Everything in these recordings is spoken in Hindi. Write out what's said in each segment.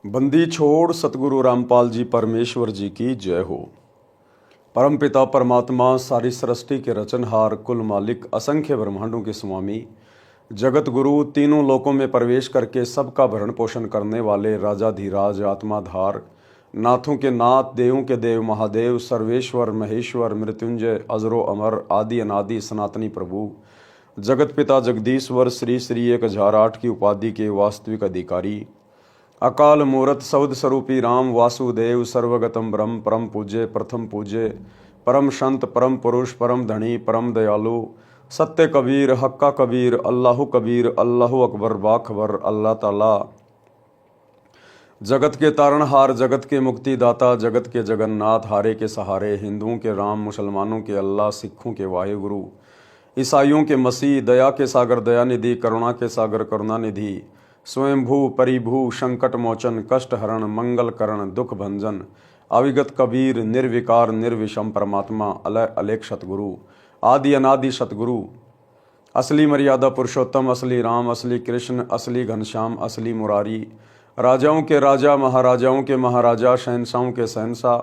बंदी छोड़ सतगुरु रामपाल जी परमेश्वर जी की जय हो। परमपिता परमात्मा सारी सृष्टि के रचनहार, कुल मालिक, असंख्य ब्रह्मांडों के स्वामी, जगत गुरु, तीनों लोकों में प्रवेश करके सबका भरण पोषण करने वाले राजाधिराज, आत्माधार, नाथों के नाथ, देवों के देव, महादेव, सर्वेश्वर, महेश्वर, मृत्युंजय, अजरो अमर, आदि अनादि सनातनी प्रभु, जगत पिता जगदीश्वर, श्री श्री 1008 की उपाधि के वास्तविक अधिकारी, अकाल मूरत सौद स्वरूपी राम वासुदेव, सर्वगतम ब्रह्म, परम पूज्य, प्रथम पूज्य, परम संत, परम पुरुष, परम धनी, परम दयालु, सत्य कबीर, हक्का कबीर, अल्लाह अकबर, बाखबर, अल्लाह ताला, जगत के तारणहार, जगत के मुक्तिदाता, जगत के जगन्नाथ, हारे के सहारे, हिंदुओं के राम, मुसलमानों के अल्लाह, सिखों के वाहेगुरु, ईसाइयों के मसीह, दया के सागर दयानिधि, करुणा के सागर करुणानिधि, स्वयंभू परिभू, संकट मोचन, कष्ट हरण, मंगल करण, दुख भंजन, अविगत कबीर, निर्विकार निर्विषम परमात्मा, अलय अलेख सतगुरु, आदि अनादि सतगुरु, असली मर्यादा पुरुषोत्तम, असली राम, असली कृष्ण, असली घनश्याम, असली मुरारी, राजाओं के राजा, महाराजाओं के महाराजा, शहंशाहों के शहंशाह,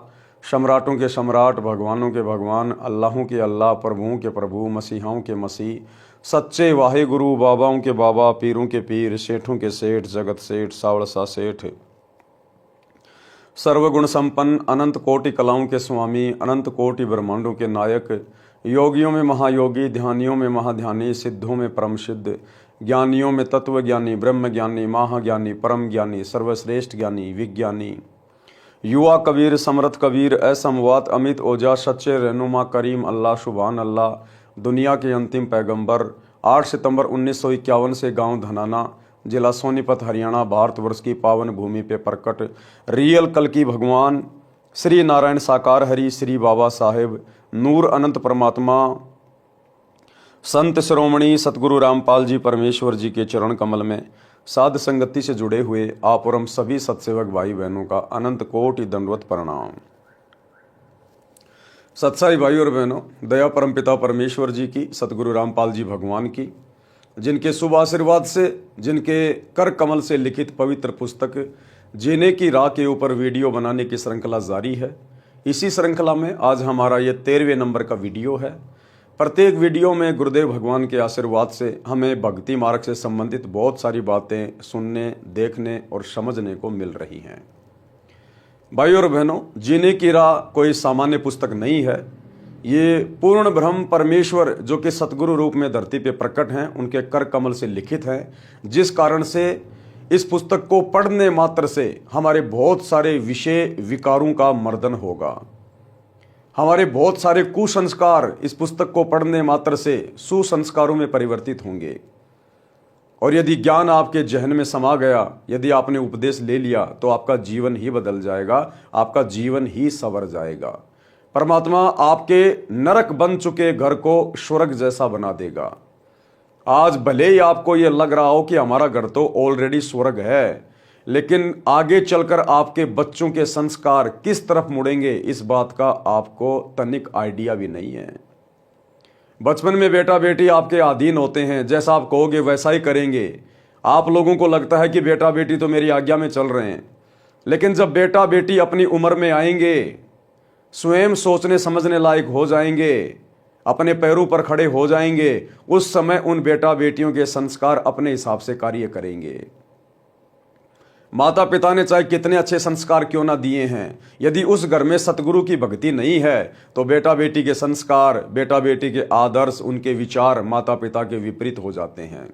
सम्राटों के सम्राट, भगवानों के भगवान, अल्लाहों के अल्लाह, प्रभुओं के प्रभु, मसीहाओं के मसीह, सच्चे वाहे गुरु, बाबाओं के बाबा, पीरों के पीर, सेठों के सेठ, जगत सेठ, सावड़सा सेठ, सर्वगुण संपन्न, अनंत कोटि कलाओं के स्वामी, अनंत कोटि ब्रह्मांडों के नायक, योगियों में महायोगी, ध्यानियों में महाध्यानी, सिद्धों में परम सिद्ध, ज्ञानियों में तत्व ज्ञानी, ब्रह्म ज्ञानी, महाज्ञानी, परम ज्ञानी, सर्वश्रेष्ठ ज्ञानी, विज्ञानी, युवा कबीर, समर्थ कबीर, असमवात, अमित ओजा, सच्चे रहनुमा, करीम अल्लाह, सुभान अल्लाह, दुनिया के अंतिम पैगंबर, 8 सितंबर 1951 से गांव धनाना, जिला सोनीपत, हरियाणा, भारतवर्ष की पावन भूमि पे प्रकट रियल कल की भगवान श्री नारायण साकार हरि, श्री बाबा साहेब, नूर अनंत परमात्मा, संत शिरोमणि सतगुरु रामपाल जी परमेश्वर जी के चरण कमल में साध संगति से जुड़े हुए आप और हम सभी सत्सेवक भाई बहनों का अनंत कोटि दंडवत प्रणाम। सत्साई भाई और बहनों, दया परमपिता परमेश्वर जी की, सतगुरु रामपाल जी भगवान की, जिनके शुभ आशीर्वाद से, जिनके कर कमल से लिखित पवित्र पुस्तक जीने की राह के ऊपर वीडियो बनाने की श्रृंखला जारी है। इसी श्रृंखला में आज हमारा ये 13वें नंबर का वीडियो है। प्रत्येक वीडियो में गुरुदेव भगवान के आशीर्वाद से हमें भक्ति मार्ग से संबंधित बहुत सारी बातें सुनने, देखने और समझने को मिल रही हैं। भाई और बहनों, जीने की राह कोई सामान्य पुस्तक नहीं है। ये पूर्ण ब्रह्म परमेश्वर जो कि सतगुरु रूप में धरती पे प्रकट हैं, उनके कर कमल से लिखित है, जिस कारण से इस पुस्तक को पढ़ने मात्र से हमारे बहुत सारे विषय विकारों का मर्दन होगा। हमारे बहुत सारे कुसंस्कार इस पुस्तक को पढ़ने मात्र से सुसंस्कारों में परिवर्तित होंगे। और यदि ज्ञान आपके जहन में समा गया, यदि आपने उपदेश ले लिया, तो आपका जीवन ही बदल जाएगा, आपका जीवन ही संवर जाएगा। परमात्मा आपके नरक बन चुके घर को स्वर्ग जैसा बना देगा। आज भले ही आपको यह लग रहा हो कि हमारा घर तो ऑलरेडी स्वर्ग है, लेकिन आगे चलकर आपके बच्चों के संस्कार किस तरफ मुड़ेंगे, इस बात का आपको तनिक आइडिया भी नहीं है। बचपन में बेटा बेटी आपके अधीन होते हैं, जैसा आप कहोगे वैसा ही करेंगे। आप लोगों को लगता है कि बेटा बेटी तो मेरी आज्ञा में चल रहे हैं, लेकिन जब बेटा बेटी अपनी उम्र में आएंगे, स्वयं सोचने समझने लायक हो जाएंगे, अपने पैरों पर खड़े हो जाएंगे, उस समय उन बेटा बेटियों के संस्कार अपने हिसाब से कार्य करेंगे। माता पिता ने चाहे कितने अच्छे संस्कार क्यों ना दिए हैं, यदि उस घर में सतगुरु की भक्ति नहीं है, तो बेटा बेटी के संस्कार, बेटा बेटी के आदर्श, उनके विचार माता पिता के विपरीत हो जाते हैं।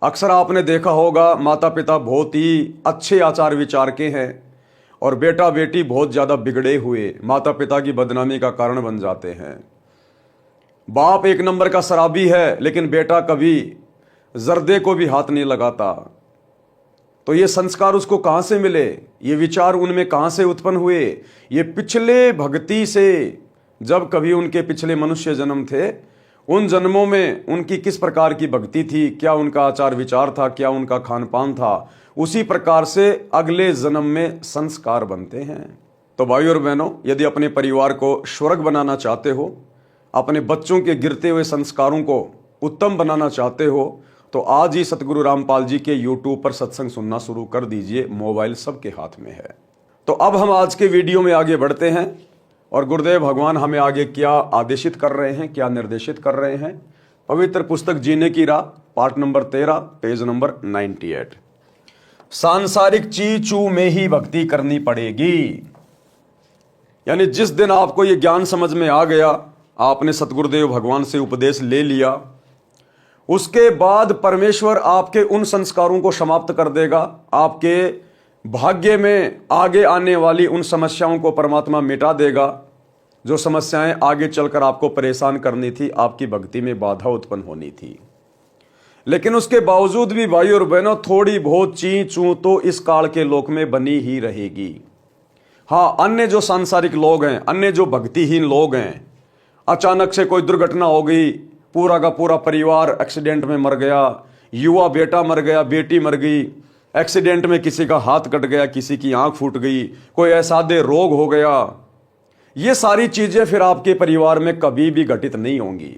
अक्सर आपने देखा होगा, माता पिता बहुत ही अच्छे आचार विचार के हैं और बेटा बेटी बहुत ज्यादा बिगड़े हुए माता पिता की बदनामी का कारण बन जाते हैं। बाप एक नंबर का शराबी है, लेकिन बेटा कभी जर्दे को भी हाथ नहीं लगाता। तो ये संस्कार उसको कहां से मिले, ये विचार उनमें कहां से उत्पन्न हुए? ये पिछले भक्ति से, जब कभी उनके पिछले मनुष्य जन्म थे, उन जन्मों में उनकी किस प्रकार की भक्ति थी, क्या उनका आचार विचार था, क्या उनका खान पान था, उसी प्रकार से अगले जन्म में संस्कार बनते हैं। तो भाई और बहनों, यदि अपने परिवार को स्वर्ग बनाना चाहते हो, अपने बच्चों के गिरते हुए संस्कारों को उत्तम बनाना चाहते हो, तो आज ही सतगुरु रामपाल जी के YouTube पर सत्संग सुनना शुरू कर दीजिए। मोबाइल सबके हाथ में है। तो अब हम आज के वीडियो में आगे बढ़ते हैं और गुरुदेव भगवान हमें आगे क्या आदेशित कर रहे हैं, क्या निर्देशित कर रहे हैं। पवित्र पुस्तक जीने की राह, पार्ट नंबर 13, पेज नंबर 98। सांसारिक चीचू में ही भक्ति करनी पड़ेगी। यानी जिस दिन आपको ये ज्ञान समझ में आ गया, आपने सतगुरुदेव भगवान से उपदेश ले लिया, उसके बाद परमेश्वर आपके उन संस्कारों को समाप्त कर देगा। आपके भाग्य में आगे आने वाली उन समस्याओं को परमात्मा मिटा देगा। जो समस्याएं आगे चलकर आपको परेशान करनी थी, आपकी भक्ति में बाधा उत्पन्न होनी थी। लेकिन उसके बावजूद भी भाई और बहनों, थोड़ी बहुत ची चू तो इस काल के लोक में बनी ही रहेगी। हाँ, अन्य जो सांसारिक लोग हैं, अन्य जो भक्तिहीन लोग हैं, अचानक से कोई दुर्घटना हो गई, पूरा का पूरा परिवार एक्सीडेंट में मर गया, युवा बेटा मर गया, बेटी मर गई, एक्सीडेंट में किसी का हाथ कट गया, किसी की आंख फूट गई, कोई असाध्य रोग हो गया, ये सारी चीजें फिर आपके परिवार में कभी भी घटित नहीं होंगी।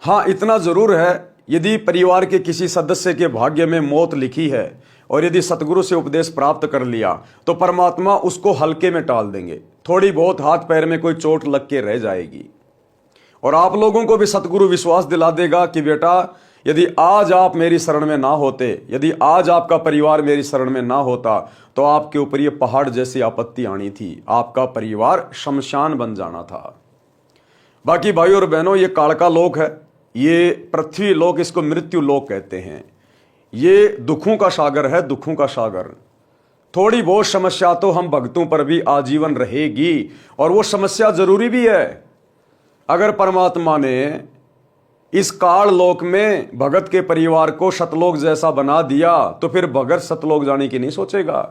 हाँ, इतना जरूर है, यदि परिवार के किसी सदस्य के भाग्य में मौत लिखी है और यदि सतगुरु से उपदेश प्राप्त कर लिया तो परमात्मा उसको हल्के में टाल देंगे। थोड़ी बहुत हाथ पैर में कोई चोट लग के रह जाएगी और आप लोगों को भी सतगुरु विश्वास दिला देगा कि बेटा, यदि आज आप मेरी शरण में ना होते, यदि आज आपका परिवार मेरी शरण में ना होता तो आपके ऊपर ये पहाड़ जैसी आपत्ति आनी थी, आपका परिवार शमशान बन जाना था। बाकी भाई और बहनों, ये काल का लोक है, ये पृथ्वी लोक, इसको मृत्यु लोक कहते हैं। ये दुखों का सागर है, दुखों का सागर। थोड़ी बहुत समस्या तो हम भक्तों पर भी आजीवन रहेगी और वो समस्या जरूरी भी है। अगर परमात्मा ने इस काल लोक में भगत के परिवार को सतलोक जैसा बना दिया तो फिर भगत सतलोक जाने की नहीं सोचेगा।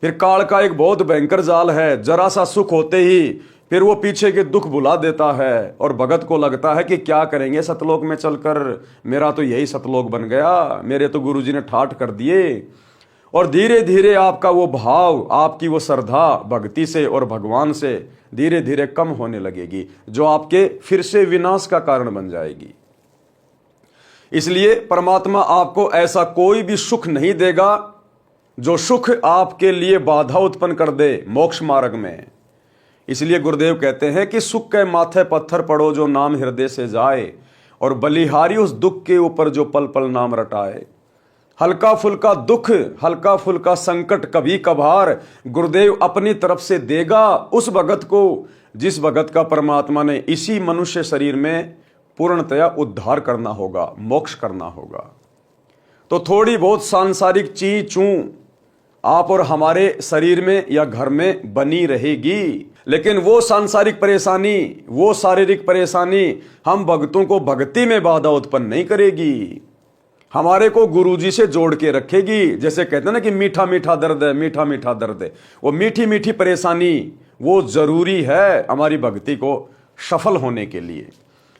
फिर काल का एक बहुत भयंकर जाल है, जरा सा सुख होते ही फिर वो पीछे के दुख भुला देता है और भगत को लगता है कि क्या करेंगे सतलोक में चलकर, मेरा तो यही सतलोक बन गया, मेरे तो गुरुजी ने ठाठ कर दिए। और धीरे धीरे आपका वो भाव, आपकी वो श्रद्धा भक्ति से और भगवान से धीरे धीरे कम होने लगेगी, जो आपके फिर से विनाश का कारण बन जाएगी। इसलिए परमात्मा आपको ऐसा कोई भी सुख नहीं देगा जो सुख आपके लिए बाधा उत्पन्न कर दे मोक्ष मार्ग में। इसलिए गुरुदेव कहते हैं कि सुख के माथे पत्थर पड़ो जो नाम हृदय से जाए, और बलिहारी उस दुख के ऊपर जो पल पल नाम रटाए। हल्का फुल्का दुख, हल्का फुल्का संकट कभी कभार गुरुदेव अपनी तरफ से देगा उस भगत को, जिस भगत का परमात्मा ने इसी मनुष्य शरीर में पूर्णतया उद्धार करना होगा, मोक्ष करना होगा। तो थोड़ी बहुत सांसारिक ची चू आप और हमारे शरीर में या घर में बनी रहेगी, लेकिन वो सांसारिक परेशानी, वो शारीरिक परेशानी हम भक्तों को भक्ति में बाधा उत्पन्न नहीं करेगी, हमारे को गुरुजी से जोड़ के रखेगी। जैसे कहते हैं ना कि मीठा मीठा दर्द है, मीठा मीठा दर्द है, वो मीठी मीठी परेशानी वो जरूरी है हमारी भक्ति को सफल होने के लिए।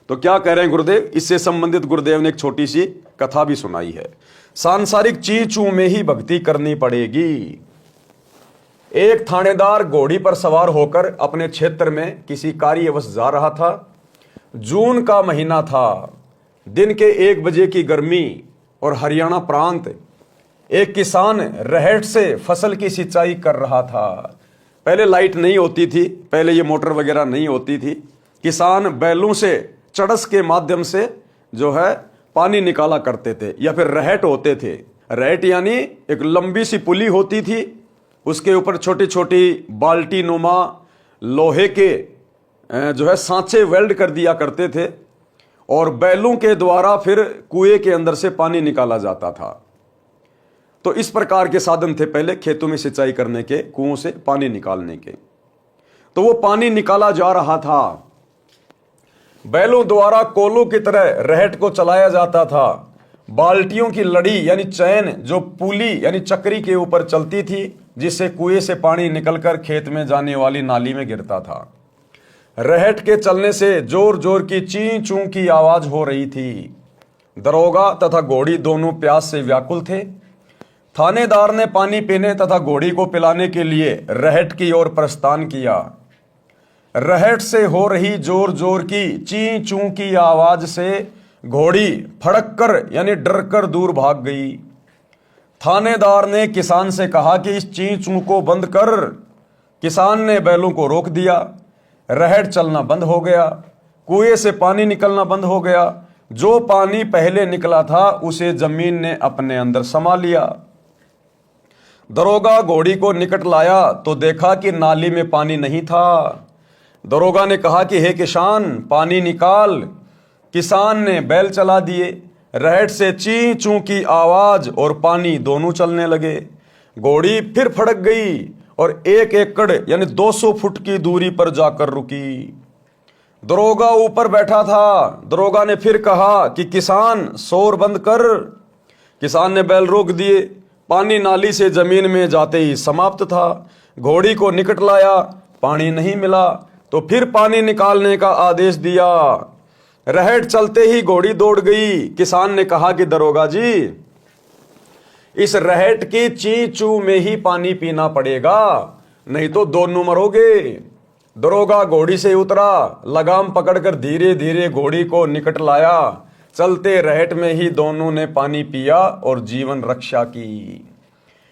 तो क्या कह रहे हैं गुरुदेव, इससे संबंधित गुरुदेव ने एक छोटी सी कथा भी सुनाई है। सांसारिक चीचू में ही भक्ति करनी पड़ेगी। एक थानेदार घोड़ी पर सवार होकर अपने क्षेत्र में किसी कार्यवश जा रहा था। जून का महीना था, दिन के 1 बजे की गर्मी और हरियाणा प्रांत। एक किसान रहट से फसल की सिंचाई कर रहा था। पहले लाइट नहीं होती थी, पहले ये मोटर वगैरह नहीं होती थी। किसान बैलों से चड़स के माध्यम से जो है पानी निकाला करते थे, या फिर रहट होते थे। रहट यानी एक लंबी सी पुली होती थी, उसके ऊपर छोटी छोटी बाल्टी नुमा लोहे के जो है सांचे वेल्ड कर दिया करते थे और बैलों के द्वारा फिर कुएं के अंदर से पानी निकाला जाता था। तो इस प्रकार के साधन थे पहले खेतों में सिंचाई करने के, कुओं से पानी निकालने के। तो वो पानी निकाला जा रहा था, बैलों द्वारा कोलों की तरह रहट को चलाया जाता था। बाल्टियों की लड़ी यानी चैन जो पुली यानी चक्री के ऊपर चलती थी, जिससे कुएं से पानी निकलकर खेत में जाने वाली नाली में गिरता था। रहट के चलने से जोर जोर की ची चू की आवाज हो रही थी। दरोगा तथा घोड़ी दोनों प्यास से व्याकुल थे। थानेदार ने पानी पीने तथा घोड़ी को पिलाने के लिए रहट की ओर प्रस्थान किया। रहट से हो रही जोर जोर की ची चू की आवाज से घोड़ी फड़क कर यानी डर कर दूर भाग गई। थानेदार ने किसान से कहा कि इस ची चू को बंद कर। किसान ने बैलों को रोक दिया। रहड़ चलना बंद हो गया। कुएं से पानी निकलना बंद हो गया। जो पानी पहले निकला था उसे जमीन ने अपने अंदर समा लिया। दरोगा घोड़ी को निकट लाया तो देखा कि नाली में पानी नहीं था। दरोगा ने कहा कि हे किसान, पानी निकाल। किसान ने बैल चला दिए। रहड़ से ची चू की आवाज और पानी दोनों चलने लगे। घोड़ी फिर फड़क गई और 1 एकड़ यानी 200 फुट की दूरी पर जाकर रुकी। दरोगा ऊपर बैठा था। दरोगा ने फिर कहा कि किसान, शोर बंद कर। किसान ने बैल रोक दिए। पानी नाली से जमीन में जाते ही समाप्त था। घोड़ी को निकट लाया, पानी नहीं मिला तो फिर पानी निकालने का आदेश दिया। रहड़ चलते ही घोड़ी दौड़ गई। किसान ने कहा कि दरोगा जी, इस रहड़ की ची चू में ही पानी पीना पड़ेगा, नहीं तो दोनों मरोगे। दरोगा घोड़ी से उतरा, लगाम पकड़कर धीरे धीरे घोड़ी को निकट लाया। चलते रहट में ही दोनों ने पानी पिया और जीवन रक्षा की।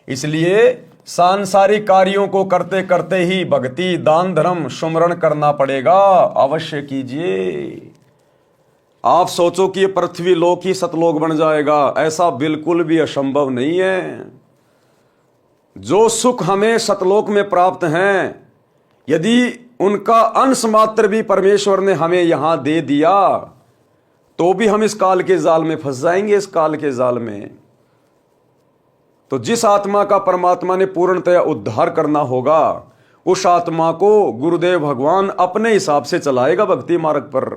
इसलिए सांसारिक कार्यों को करते करते ही भक्ति, दान, धर्म, सुमरण करना पड़ेगा। अवश्य कीजिए। आप सोचो कि ये पृथ्वी लोक ही सतलोक बन जाएगा, ऐसा बिल्कुल भी असंभव नहीं है। जो सुख हमें सतलोक में प्राप्त हैं, यदि उनका अंश मात्र भी परमेश्वर ने हमें यहां दे दिया तो भी हम इस काल के जाल में फंस जाएंगे। इस काल के जाल में तो जिस आत्मा का परमात्मा ने पूर्णतया उद्धार करना होगा, उस आत्मा को गुरुदेव भगवान अपने हिसाब से चलाएगा भक्ति मार्ग पर।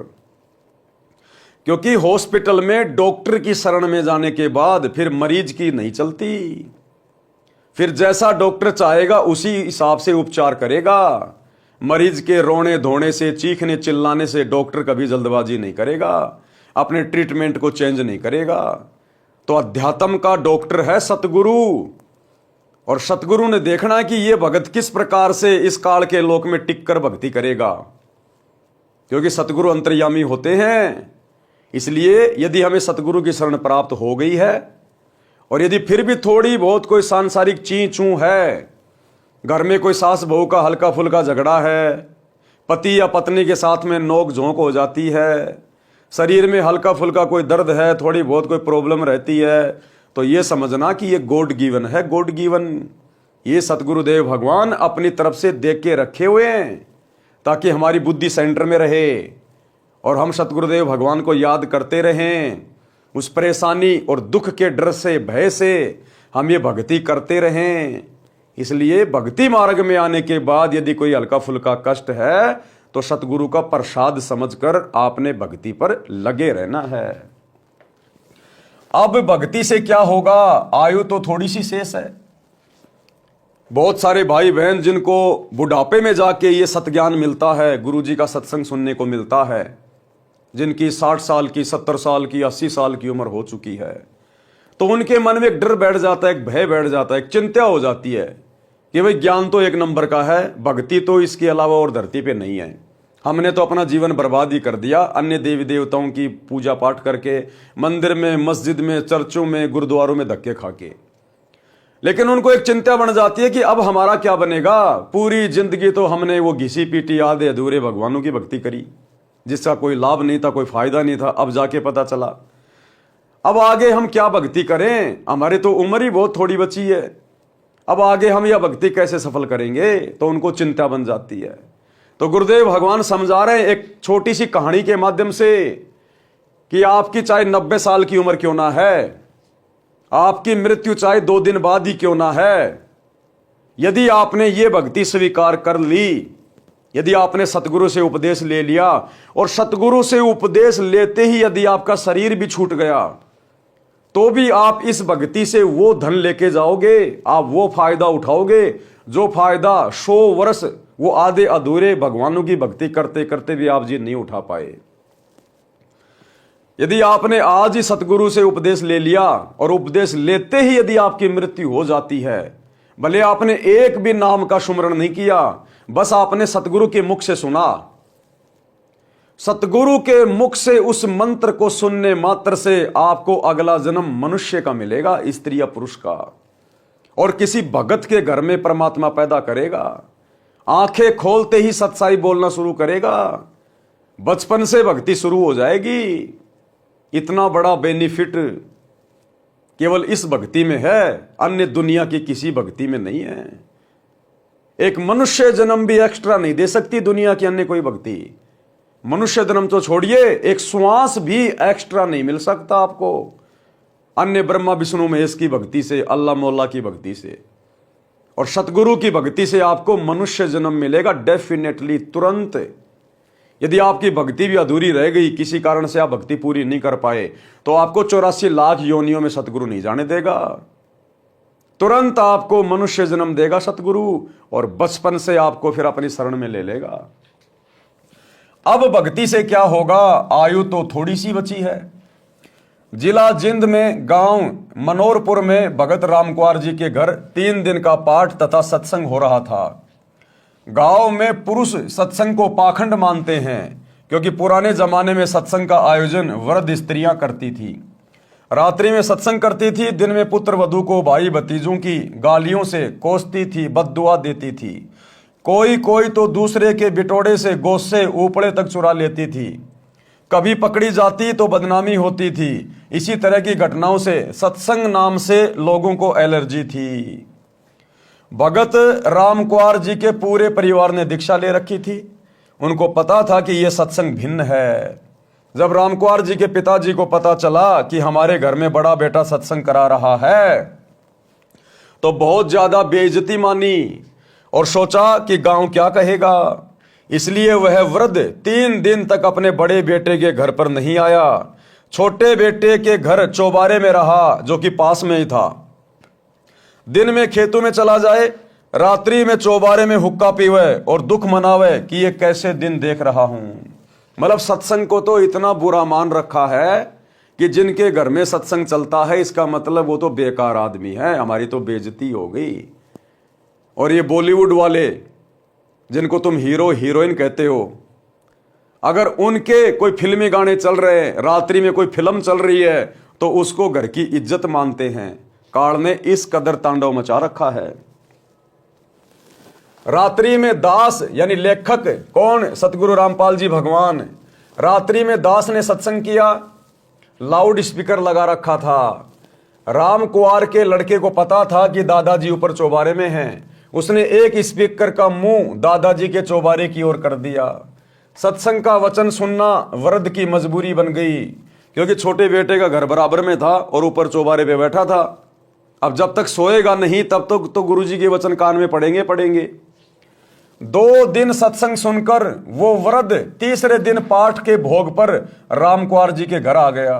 क्योंकि हॉस्पिटल में डॉक्टर की शरण में जाने के बाद फिर मरीज की नहीं चलती। फिर जैसा डॉक्टर चाहेगा उसी हिसाब से उपचार करेगा। मरीज के रोने धोने से, चीखने चिल्लाने से डॉक्टर कभी जल्दबाजी नहीं करेगा, अपने ट्रीटमेंट को चेंज नहीं करेगा। तो अध्यात्म का डॉक्टर है सतगुरु, और सतगुरु ने देखना कि यह भगत किस प्रकार से इस काल के लोक में टिककर भक्ति करेगा, क्योंकि सतगुरु अंतर्यामी होते हैं। इसलिए यदि हमें सतगुरु की शरण प्राप्त हो गई है और यदि फिर भी थोड़ी बहुत कोई सांसारिक ची चू है, घर में कोई सास बहू का हल्का फुल्का झगड़ा है, पति या पत्नी के साथ में नोक झोंक हो जाती है, शरीर में हल्का फुल्का कोई दर्द है, थोड़ी बहुत कोई प्रॉब्लम रहती है, तो ये समझना कि ये गॉड गिवन है। गॉड गिवन ये सतगुरुदेव भगवान अपनी तरफ से देख के रखे हुए हैं ताकि हमारी बुद्धि सेंटर में रहे और हम सतगुरुदेव भगवान को याद करते रहें। उस परेशानी और दुख के डर से, भय से हम ये भक्ति करते रहें। इसलिए भक्ति मार्ग में आने के बाद यदि कोई हल्का फुल्का कष्ट है तो सतगुरु का प्रसाद समझकर आपने भक्ति पर लगे रहना है। अब भक्ति से क्या होगा, आयु तो थोड़ी सी शेष है। बहुत सारे भाई बहन जिनको बुढ़ापे में जाके ये सतज्ञान मिलता है, गुरु जी का सत्संग सुनने को मिलता है, जिनकी 60 साल की, 70 साल की, 80 साल की उम्र हो चुकी है, तो उनके मन में एक डर बैठ जाता है, एक भय बैठ जाता है, एक चिंता हो जाती है कि भाई ज्ञान तो एक नंबर का है, भक्ति तो इसके अलावा और धरती पे नहीं है। हमने तो अपना जीवन बर्बाद ही कर दिया अन्य देवी देवताओं की पूजा पाठ करके, मंदिर में, मस्जिद में, चर्चों में, गुरुद्वारों में धक्के खा के। लेकिन उनको एक चिंता बन जाती है कि अब हमारा क्या बनेगा। पूरी जिंदगी तो हमने वो घिसी पीटी आधे अधूरे भगवानों की भक्ति करी, जिसका कोई लाभ नहीं था, कोई फायदा नहीं था। अब जाके पता चला अब आगे हम क्या भक्ति करें, हमारी तो उम्र ही बहुत थोड़ी बची है, अब आगे हम यह भक्ति कैसे सफल करेंगे। तो उनको चिंता बन जाती है। तो गुरुदेव भगवान समझा रहे हैं एक छोटी सी कहानी के माध्यम से कि आपकी चाहे 90 साल की उम्र क्यों ना है, आपकी मृत्यु चाहे 2 दिन बाद ही क्यों ना है, यदि आपने ये भक्ति स्वीकार कर ली, यदि आपने सतगुरु से उपदेश ले लिया और सतगुरु से उपदेश लेते ही यदि आपका शरीर भी छूट गया, तो भी आप इस भक्ति से वो धन लेके जाओगे, आप वो फायदा उठाओगे जो फायदा 100 वर्ष वो आधे अधूरे भगवानों की भक्ति करते करते भी आप जी नहीं उठा पाए। यदि आपने आज ही सतगुरु से उपदेश ले लिया और उपदेश लेते ही यदि आपकी मृत्यु हो जाती है, भले आपने एक भी नाम का सुमरण नहीं किया, बस आपने सतगुरु के मुख से सुना, सतगुरु के मुख से उस मंत्र को सुनने मात्र से आपको अगला जन्म मनुष्य का मिलेगा, स्त्री या पुरुष का, और किसी भगत के घर में परमात्मा पैदा करेगा। आंखें खोलते ही सच्चाई बोलना शुरू करेगा, बचपन से भक्ति शुरू हो जाएगी। इतना बड़ा बेनिफिट केवल इस भक्ति में है, अन्य दुनिया की किसी भक्ति में नहीं है। एक मनुष्य जन्म भी एक्स्ट्रा नहीं दे सकती दुनिया की अन्य कोई भक्ति। मनुष्य जन्म तो छोड़िए, एक श्वास भी एक्स्ट्रा नहीं मिल सकता आपको अन्य ब्रह्मा विष्णु महेश की भक्ति से, अल्लाह मौला की भक्ति से। और सतगुरु की भक्ति से आपको मनुष्य जन्म मिलेगा डेफिनेटली, तुरंत। यदि आपकी भक्ति भी अधूरी रह गई, किसी कारण से आप भक्ति पूरी नहीं कर पाए, तो आपको 84 लाख योनियों में सतगुरु नहीं जाने देगा। तुरंत आपको मनुष्य जन्म देगा सतगुरु, और बचपन से आपको फिर अपनी शरण में ले लेगा। अब भक्ति से क्या होगा, आयु तो थोड़ी सी बची है। जिला जिंद में गांव मनोरपुर में भगत रामकुमार जी के घर 3 दिन का पाठ तथा सत्संग हो रहा था। गांव में पुरुष सत्संग को पाखंड मानते हैं, क्योंकि पुराने जमाने में सत्संग का आयोजन वृद्ध स्त्रियां करती थी। रात्रि में सत्संग करती थी, दिन में पुत्र वधू को भाई भतीजों की गालियों से कोसती थी, बद्दुआ देती थी। कोई कोई तो दूसरे के बिटोड़े से गोश्त ऊपड़े तक चुरा लेती थी। कभी पकड़ी जाती तो बदनामी होती थी। इसी तरह की घटनाओं से सत्संग नाम से लोगों को एलर्जी थी। भगत रामकुमार जी के पूरे परिवार ने दीक्षा ले रखी थी। उनको पता था कि यह सत्संग भिन्न है। जब रामकुमार जी के पिताजी को पता चला कि हमारे घर में बड़ा बेटा सत्संग करा रहा है, तो बहुत ज्यादा बेइज्जती मानी और सोचा कि गांव क्या कहेगा। इसलिए वह वृद्ध 3 दिन तक अपने बड़े बेटे के घर पर नहीं आया। छोटे बेटे के घर चौबारे में रहा, जो कि पास में ही था। दिन में खेतों में चला जाए, रात्रि में चौबारे में हुक्का पीवे और दुख मनावे कि ये कैसे दिन देख रहा हूं। मतलब सत्संग को तो इतना बुरा मान रखा है कि जिनके घर में सत्संग चलता है, इसका मतलब वो तो बेकार आदमी है, हमारी तो बेइज्जती हो गई। और ये बॉलीवुड वाले जिनको तुम हीरो हीरोइन कहते हो, अगर उनके कोई फिल्मी गाने चल रहे हैं, रात्रि में कोई फिल्म चल रही है, तो उसको घर की इज्जत मानते हैं। काल ने इस कदर तांडव मचा रखा है। रात्रि में दास यानी लेखक कौन, सतगुरु रामपाल जी भगवान। रात्रि में दास ने सत्संग किया, लाउड स्पीकर लगा रखा था। रामकुमार के लड़के को पता था कि दादाजी ऊपर चौबारे में हैं। उसने एक स्पीकर का मुंह दादाजी के चौबारे की ओर कर दिया। सत्संग का वचन सुनना वृद्ध की मजबूरी बन गई, क्योंकि छोटे बेटे का घर बराबर में था और ऊपर चौबारे पे बैठा था। अब जब तक सोएगा नहीं, तब तक तो गुरुजी के वचन कान में पड़ेंगे। 2 दिन सत्संग सुनकर वो वृद्ध तीसरे दिन पाठ के भोग पर रामकुमार जी के घर आ गया।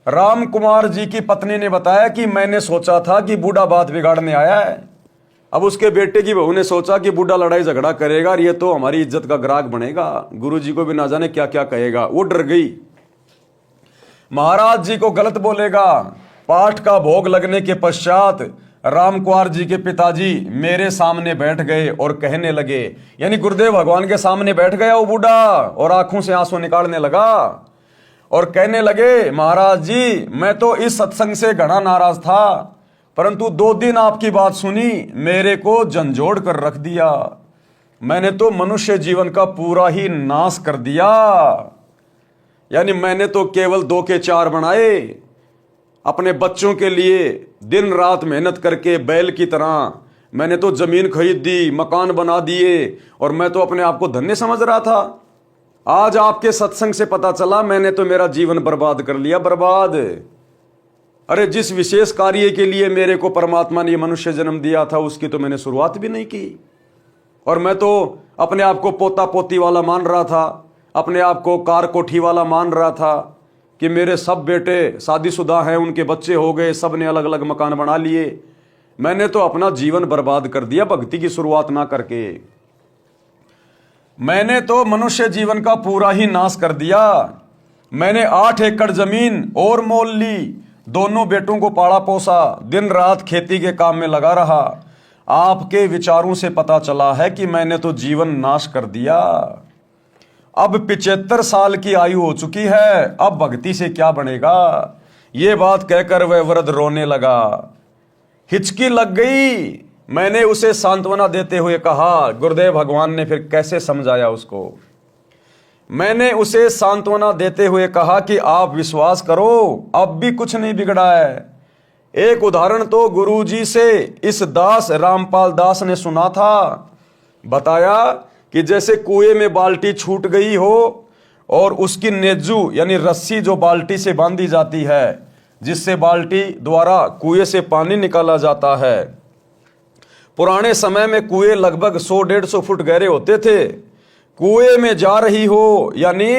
रामकुमार जी की पत्नी ने बताया कि मैंने सोचा था कि बूढ़ा बात बिगाड़ने आया है। अब उसके बेटे की बहू ने सोचा कि बूढ़ा लड़ाई झगड़ा करेगा और ये तो हमारी इज्जत का ग्राहक बनेगा, गुरुजी को भी ना जाने क्या क्या कहेगा। वो डर गई, महाराज जी को गलत बोलेगा। पाठ का भोग लगने के पश्चात रामकुमार जी के पिताजी मेरे सामने बैठ गए और कहने लगे, यानी गुरुदेव भगवान के सामने बैठ गया वो बूढ़ा और आंखों से आंसू निकालने लगा और कहने लगे, महाराज जी मैं तो इस सत्संग से घना नाराज था, परंतु 2 दिन आपकी बात सुनी, मेरे को झंझोड़ कर रख दिया। मैंने तो मनुष्य जीवन का पूरा ही नाश कर दिया। यानी मैंने तो केवल 2 के 4 बनाए। अपने बच्चों के लिए दिन रात मेहनत करके बैल की तरह मैंने तो जमीन खरीद दी, मकान बना दिए, और मैं तो अपने आप को धन्य समझ रहा था। आज आपके सत्संग से पता चला मैंने तो मेरा जीवन बर्बाद कर लिया, बर्बाद। अरे जिस विशेष कार्य के लिए मेरे को परमात्मा ने मनुष्य जन्म दिया था, उसकी तो मैंने शुरुआत भी नहीं की। और मैं तो अपने आप को पोता पोती वाला मान रहा था, अपने आप को कार कोठी वाला मान रहा था कि मेरे सब बेटे शादीशुदा हैं, उनके बच्चे हो गए, सब ने अलग अलग मकान बना लिए। मैंने तो अपना जीवन बर्बाद कर दिया भक्ति की शुरुआत ना करके। मैंने तो मनुष्य जीवन का पूरा ही नाश कर दिया। मैंने 8 एकड़ जमीन और मोल ली, दोनों बेटों को पाला पोसा, दिन रात खेती के काम में लगा रहा। आपके विचारों से पता चला है कि मैंने तो जीवन नाश कर दिया। अब 75 साल की आयु हो चुकी है, अब भक्ति से क्या बनेगा। ये बात कहकर वह वृद्ध रोने लगा। हिचकी लग गई। मैंने उसे सांत्वना देते हुए कहा, गुरुदेव भगवान ने फिर कैसे समझाया उसको। मैंने उसे सांत्वना देते हुए कहा कि आप विश्वास करो, अब भी कुछ नहीं बिगड़ा है। एक उदाहरण तो गुरुजी से इस दास रामपाल दास ने सुना था। बताया कि जैसे कुएं में बाल्टी छूट गई हो और उसकी नेजू यानी रस्सी जो बाल्टी से बांधी जाती है, जिससे बाल्टी द्वारा कुएं से पानी निकाला जाता है। पुराने समय में कुएं लगभग 100-150 फुट गहरे होते थे। कुएं में जा रही हो यानी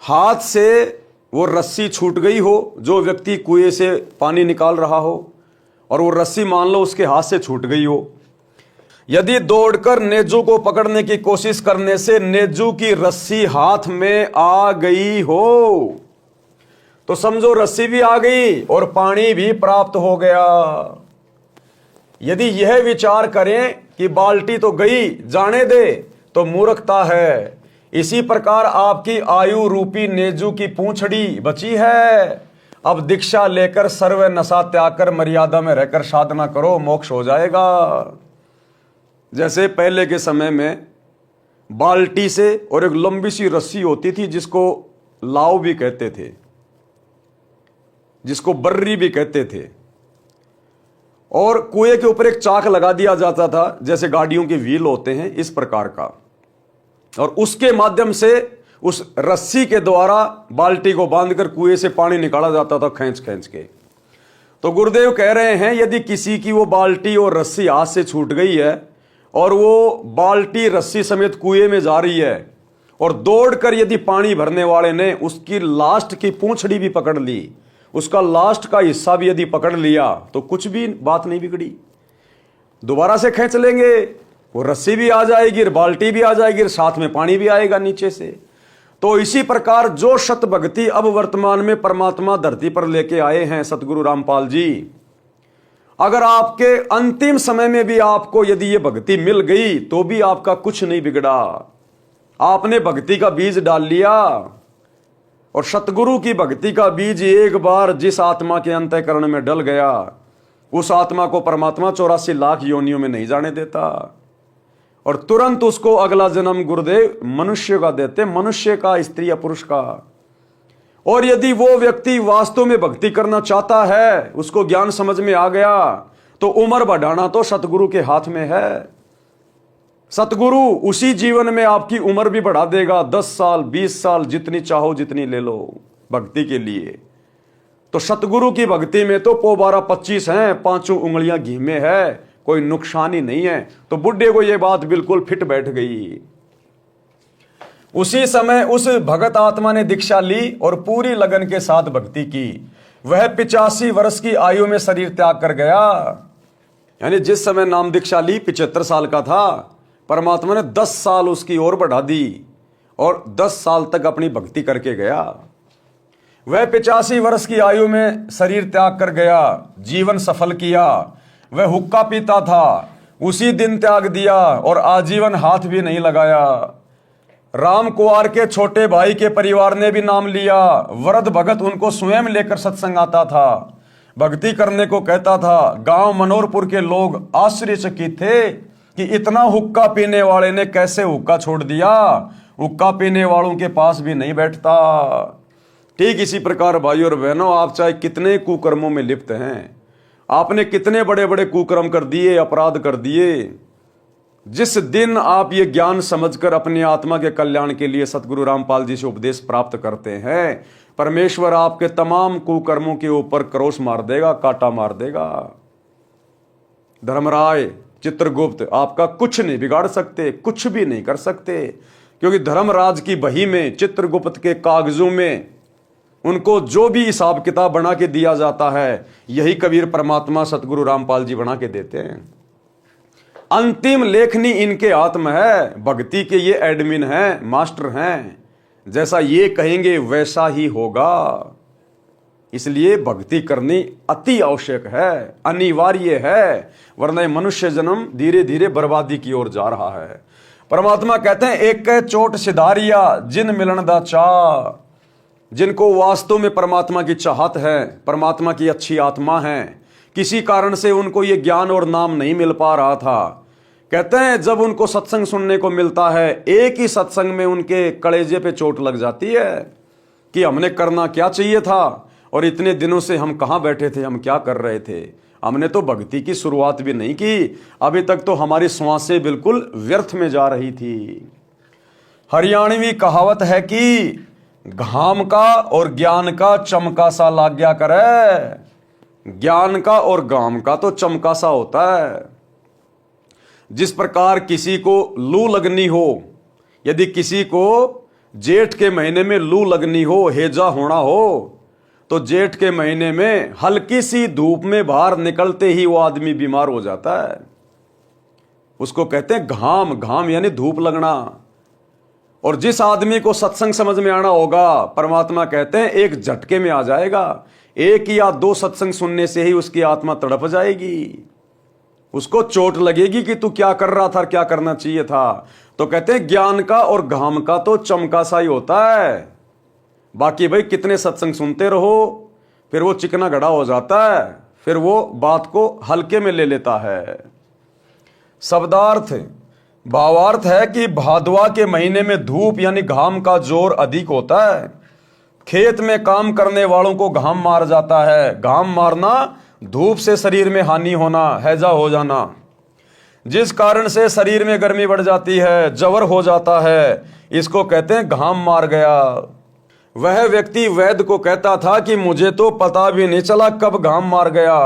हाथ से वो रस्सी छूट गई हो, जो व्यक्ति कुएं से पानी निकाल रहा हो और वो रस्सी मान लो उसके हाथ से छूट गई हो, यदि दौड़कर नेजू को पकड़ने की कोशिश करने से नेजू की रस्सी हाथ में आ गई हो तो समझो रस्सी भी आ गई और पानी भी प्राप्त हो गया। यदि यह विचार करें कि बाल्टी तो गई, जाने दे, तो मूर्खता है। इसी प्रकार आपकी आयु रूपी नेजू की पूंछड़ी बची है। अब दीक्षा लेकर सर्व नशा त्याग कर मर्यादा में रहकर साधना करो, मोक्ष हो जाएगा। जैसे पहले के समय में बाल्टी से और एक लंबी सी रस्सी होती थी जिसको लाव भी कहते थे, जिसको बर्री भी कहते थे, और कुएं के ऊपर एक चाक लगा दिया जाता था जैसे गाड़ियों के व्हील होते हैं इस प्रकार का, और उसके माध्यम से उस रस्सी के द्वारा बाल्टी को बांधकर कुएं से पानी निकाला जाता था खींच खींच के। तो गुरुदेव कह रहे हैं यदि किसी की वो बाल्टी और रस्सी हाथ से छूट गई है और वो बाल्टी रस्सी समेत कुएं में जा रही है और दौड़कर यदि पानी भरने वाले ने उसकी लास्ट की पूंछड़ी भी पकड़ ली, उसका लास्ट का हिस्सा भी यदि पकड़ लिया, तो कुछ भी बात नहीं बिगड़ी। दोबारा से खींच लेंगे, वो रस्सी भी आ जाएगी, बाल्टी भी आ जाएगी, साथ में पानी भी आएगा नीचे से। तो इसी प्रकार जो शत भक्ति अब वर्तमान में परमात्मा धरती पर लेके आए हैं सतगुरु रामपाल जी, अगर आपके अंतिम समय में भी आपको यदि ये भक्ति मिल गई तो भी आपका कुछ नहीं बिगड़ा। आपने भक्ति का बीज डाल लिया, और सतगुरु की भक्ति का बीज एक बार जिस आत्मा के अंतःकरण में डल गया, उस आत्मा को परमात्मा 84 लाख योनियों में नहीं जाने देता, और तुरंत उसको अगला जन्म गुरुदेव मनुष्य का देते, मनुष्य का, स्त्री या पुरुष का। और यदि वो व्यक्ति वास्तव में भक्ति करना चाहता है, उसको ज्ञान समझ में आ गया, तो उम्र बढ़ाना तो सतगुरु के हाथ में है। सतगुरु उसी जीवन में आपकी उम्र भी बढ़ा देगा, 10 साल 20 साल जितनी चाहो जितनी ले लो भक्ति के लिए। तो सतगुरु की भक्ति में तो 12-25 हैं, 5 उंगलियां घी में है, कोई नुकसान ही नहीं है। तो बुढ़े को यह बात बिल्कुल फिट बैठ गई। उसी समय उस भगत आत्मा ने दीक्षा ली और पूरी लगन के साथ भक्ति की। वह 85 वर्ष की आयु में शरीर त्याग कर गया। यानी जिस समय नाम दीक्षा ली 75 साल का था, परमात्मा ने 10 साल उसकी ओर बढ़ा दी और 10 साल तक अपनी भक्ति करके गया। वह 85 वर्ष की आयु में शरीर त्याग कर गया, जीवन सफल किया। वह हुक्का पीता था, उसी दिन त्याग दिया और आजीवन हाथ भी नहीं लगाया। राम कुंवर के छोटे भाई के परिवार ने भी नाम लिया। वृद्ध भगत उनको स्वयं लेकर सत्संग आता था, भक्ति करने को कहता था। गांव मनोरपुर के लोग आश्चर्यचकित थे कि इतना हुक्का पीने वाले ने कैसे हुक्का छोड़ दिया, हुक्का पीने वालों के पास भी नहीं बैठता। ठीक इसी प्रकार भाइयों और बहनों, आप चाहे कितने कुकर्मों में लिप्त हैं, आपने कितने बड़े बड़े कुकर्म कर दिए, अपराध कर दिए, जिस दिन आप ये ज्ञान समझकर अपनी आत्मा के कल्याण के लिए सतगुरु रामपाल जी से उपदेश प्राप्त करते हैं, परमेश्वर आपके तमाम कुकर्मों के ऊपर क्रोश मार देगा, कांटा मार देगा। धर्मराय चित्रगुप्त आपका कुछ नहीं बिगाड़ सकते, कुछ भी नहीं कर सकते, क्योंकि धर्मराज की बही में, चित्रगुप्त के कागजों में उनको जो भी हिसाब किताब बना के दिया जाता है, यही कबीर परमात्मा सतगुरु रामपाल जी बना के देते हैं। अंतिम लेखनी इनके हाथ में है। भक्ति के ये एडमिन हैं, मास्टर हैं। जैसा ये कहेंगे वैसा ही होगा। इसलिए भक्ति करनी अति आवश्यक है, अनिवार्य है, वरना मनुष्य जन्म धीरे धीरे बर्बादी की ओर जा रहा है। परमात्मा कहते हैं एक कै चोट सिधारिया जिन मिलन दा चाह, जिनको वास्तव में परमात्मा की चाहत है, परमात्मा की अच्छी आत्मा है, किसी कारण से उनको ये ज्ञान और नाम नहीं मिल पा रहा था, कहते हैं जब उनको सत्संग सुनने को मिलता है, एक ही सत्संग में उनके कलेजे पे चोट लग जाती है कि हमने करना क्या चाहिए था और इतने दिनों से हम कहाँ बैठे थे, हम क्या कर रहे थे, हमने तो भक्ति की शुरुआत भी नहीं की, अभी तक तो हमारी श्वासें बिल्कुल व्यर्थ में जा रही थी। हरियाणवी कहावत है कि घाम का और ज्ञान का चमका सा लाग गया करे। ज्ञान का और घाम का तो चमका सा होता है। जिस प्रकार किसी को लू लगनी हो, यदि किसी को जेठ के महीने में लू लगनी हो, हैजा होना हो, तो जेठ के महीने में हल्की सी धूप में बाहर निकलते ही वो आदमी बीमार हो जाता है। उसको कहते हैं घाम, घाम यानी धूप लगना। और जिस आदमी को सत्संग समझ में आना होगा, परमात्मा कहते हैं एक झटके में आ जाएगा, एक या दो सत्संग सुनने से ही उसकी आत्मा तड़प जाएगी, उसको चोट लगेगी कि तू क्या कर रहा था, क्या करना चाहिए था। तो कहते हैं ज्ञान का और घाम का तो चमका सा ही होता है, बाकी भाई कितने सत्संग सुनते रहो, फिर वो चिकना घड़ा हो जाता है, फिर वो बात को हल्के में ले लेता है। शब्दार्थ भावार्थ है कि भादवा के महीने में धूप यानी घाम का जोर अधिक होता है। खेत में काम करने वालों को घाम मार जाता है। घाम मारना, धूप से शरीर में हानि होना, हैजा हो जाना, जिस कारण से शरीर में गर्मी बढ़ जाती है, जवर हो जाता है, इसको कहते हैं घाम मार गया। वह व्यक्ति वैद्य को कहता था कि मुझे तो पता भी नहीं चला कब घाम मार गया।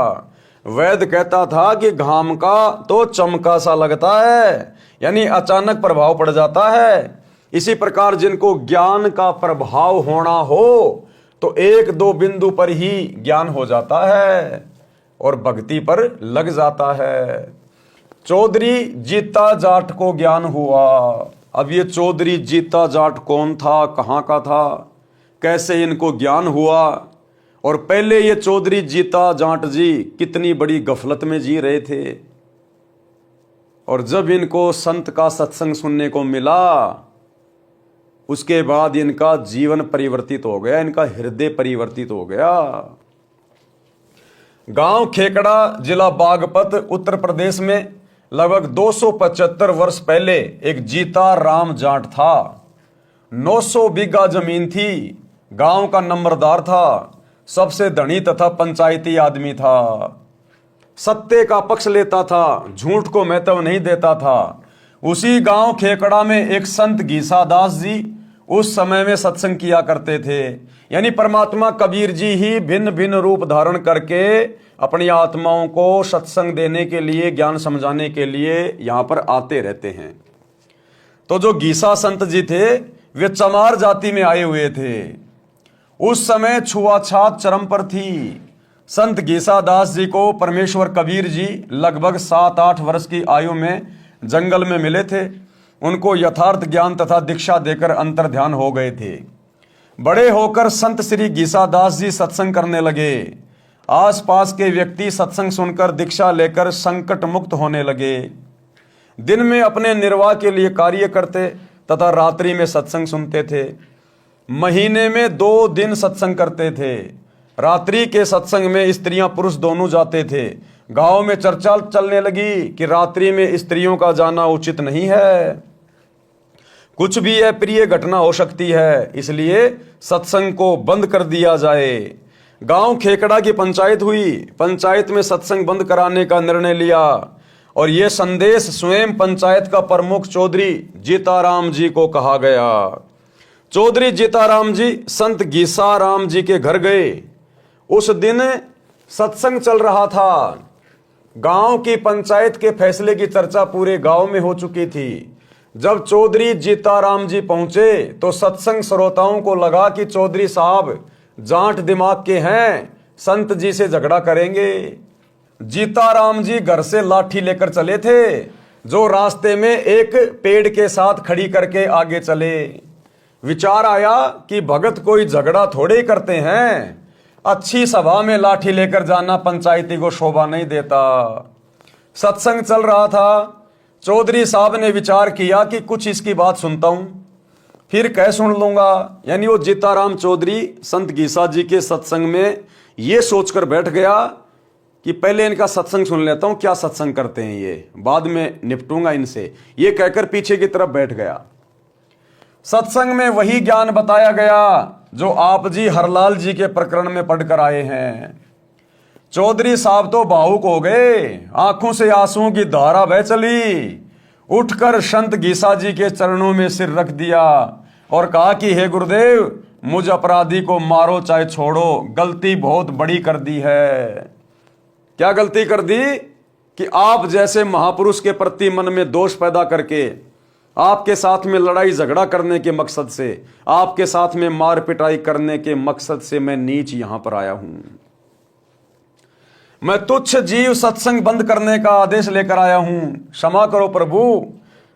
वैद्य कहता था कि घाम का तो चमका सा लगता है, यानी अचानक प्रभाव पड़ जाता है। इसी प्रकार जिनको ज्ञान का प्रभाव होना हो तो एक दो बिंदु पर ही ज्ञान हो जाता है और भक्ति पर लग जाता है। चौधरी जीता जाट को ज्ञान हुआ। अब ये चौधरी जीता जाट कौन था, कहाँ का था, कैसे इनको ज्ञान हुआ, और पहले ये चौधरी जीता जाट जी कितनी बड़ी गफलत में जी रहे थे, और जब इनको संत का सत्संग सुनने को मिला उसके बाद इनका जीवन परिवर्तित हो गया, इनका हृदय परिवर्तित हो गया। गांव खेकड़ा, जिला बागपत, उत्तर प्रदेश में लगभग 275 वर्ष पहले एक जीता राम जाट था। 900 बीघा जमीन थी, गांव का नंबरदार था, सबसे धनी तथा पंचायती आदमी था, सत्य का पक्ष लेता था, झूठ को महत्व नहीं देता था। उसी गांव खेकड़ा में एक संत गीसादास जी उस समय में सत्संग किया करते थे। यानी परमात्मा कबीर जी ही भिन्न भिन्न रूप धारण करके अपनी आत्माओं को सत्संग देने के लिए, ज्ञान समझाने के लिए यहां पर आते रहते हैं। तो जो गीसा संत जी थे वे चमार जाति में आए हुए थे। उस समय छुआछात चरम पर थी। संत गीसादास जी को परमेश्वर कबीर जी लगभग 7-8 वर्ष की आयु में जंगल में मिले थे। उनको यथार्थ ज्ञान तथा दीक्षा देकर अंतर ध्यान हो गए थे। बड़े होकर संत श्री गीसादास जी सत्संग करने लगे। आसपास के व्यक्ति सत्संग सुनकर दीक्षा लेकर संकट मुक्त होने लगे। दिन में अपने निर्वाह के लिए कार्य करते तथा रात्रि में सत्संग सुनते थे। महीने में 2 दिन सत्संग करते थे। रात्रि के सत्संग में स्त्रियां पुरुष दोनों जाते थे। गांव में चर्चा चलने लगी कि रात्रि में स्त्रियों का जाना उचित नहीं है, कुछ भी अप्रिय घटना हो सकती है, इसलिए सत्संग को बंद कर दिया जाए। गांव खेकड़ा की पंचायत हुई। पंचायत में सत्संग बंद कराने का निर्णय लिया और यह संदेश स्वयं पंचायत का प्रमुख चौधरी जीताराम जी को कहा गया। चौधरी जीताराम जी संत गीसाराम जी के घर गए। उस दिन सत्संग चल रहा था। गांव की पंचायत के फैसले की चर्चा पूरे गांव में हो चुकी थी। जब चौधरी जीताराम जी पहुंचे तो सत्संग श्रोताओं को लगा कि चौधरी साहब जाट दिमाग के हैं, संत जी से झगड़ा करेंगे। जीताराम जी घर से लाठी लेकर चले थे, जो रास्ते में एक पेड़ के साथ खड़ी करके आगे चले। विचार आया कि भगत कोई झगड़ा थोड़े ही करते हैं, अच्छी सभा में लाठी लेकर जाना पंचायती को शोभा नहीं देता। सत्संग चल रहा था। चौधरी साहब ने विचार किया कि कुछ इसकी बात सुनता हूं, फिर कह सुन लूंगा। यानी वो जीताराम चौधरी संत गीसा जी के सत्संग में ये सोचकर बैठ गया कि पहले इनका सत्संग सुन लेता हूं, क्या सत्संग करते हैं ये, बाद में निपटूंगा इनसे, ये कहकर पीछे की तरफ बैठ गया। सत्संग में वही ज्ञान बताया गया जो आप जी हरलाल जी के प्रकरण में पढ़कर आए हैं। चौधरी साहब तो भावुक हो गए, आंखों से आंसुओं की धारा बह चली। उठकर संत गीसा जी के चरणों में सिर रख दिया और कहा कि हे गुरुदेव, मुझ अपराधी को मारो चाहे छोड़ो, गलती बहुत बड़ी कर दी है। क्या गलती कर दी कि आप जैसे महापुरुष के प्रति मन में दोष पैदा करके, आपके साथ में लड़ाई झगड़ा करने के मकसद से, आपके साथ में मार पिटाई करने के मकसद से मैं नीच यहां पर आया हूं। मैं तुच्छ जीव सत्संग बंद करने का आदेश लेकर आया हूं। क्षमा करो प्रभु,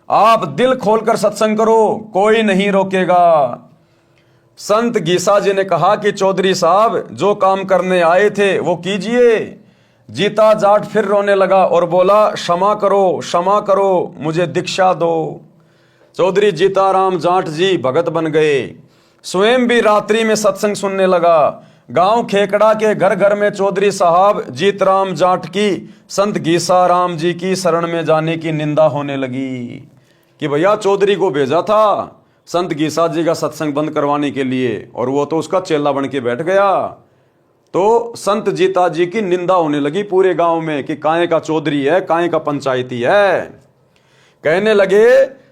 आप दिल खोलकर सत्संग करो, कोई नहीं रोकेगा। संत गीसा जी ने कहा कि चौधरी साहब, जो काम करने आए थे वो कीजिए। जीता जाट फिर रोने लगा और बोला, क्षमा करो, मुझे दीक्षा दो। चौधरी जीताराम जाट जी भगत बन गए, स्वयं भी रात्रि में सत्संग सुनने लगा। गांव खेकड़ा के घर घर में चौधरी साहब जीतराम जाट की संत गीसा राम जी की शरण में जाने की निंदा होने लगी कि भैया चौधरी को भेजा था संत गीसा जी का सत्संग बंद करवाने के लिए और वो तो उसका चेला बन के बैठ गया। तो संत जीता जी की निंदा होने लगी पूरे गांव में कि काहे का चौधरी है, काहे का पंचायती है। कहने लगे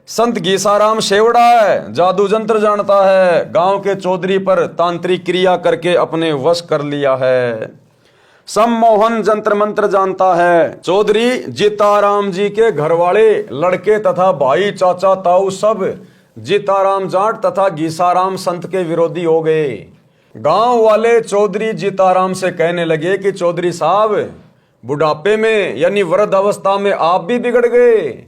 संत गीसाराम शेवड़ा है, जादू जंत्र जानता है, गांव के चौधरी पर तांत्रिक क्रिया करके अपने वश कर लिया है, सम्मोहन जंत्र मंत्र जानता है। चौधरी जीताराम जी के घरवाले, लड़के तथा भाई, चाचा, ताऊ सब जीताराम जाट तथा गीसाराम संत के विरोधी हो गए। गांव वाले चौधरी जीताराम से कहने लगे कि चौधरी साहब, बुढ़ापे में यानी वृद्ध अवस्था में आप भी बिगड़ गए।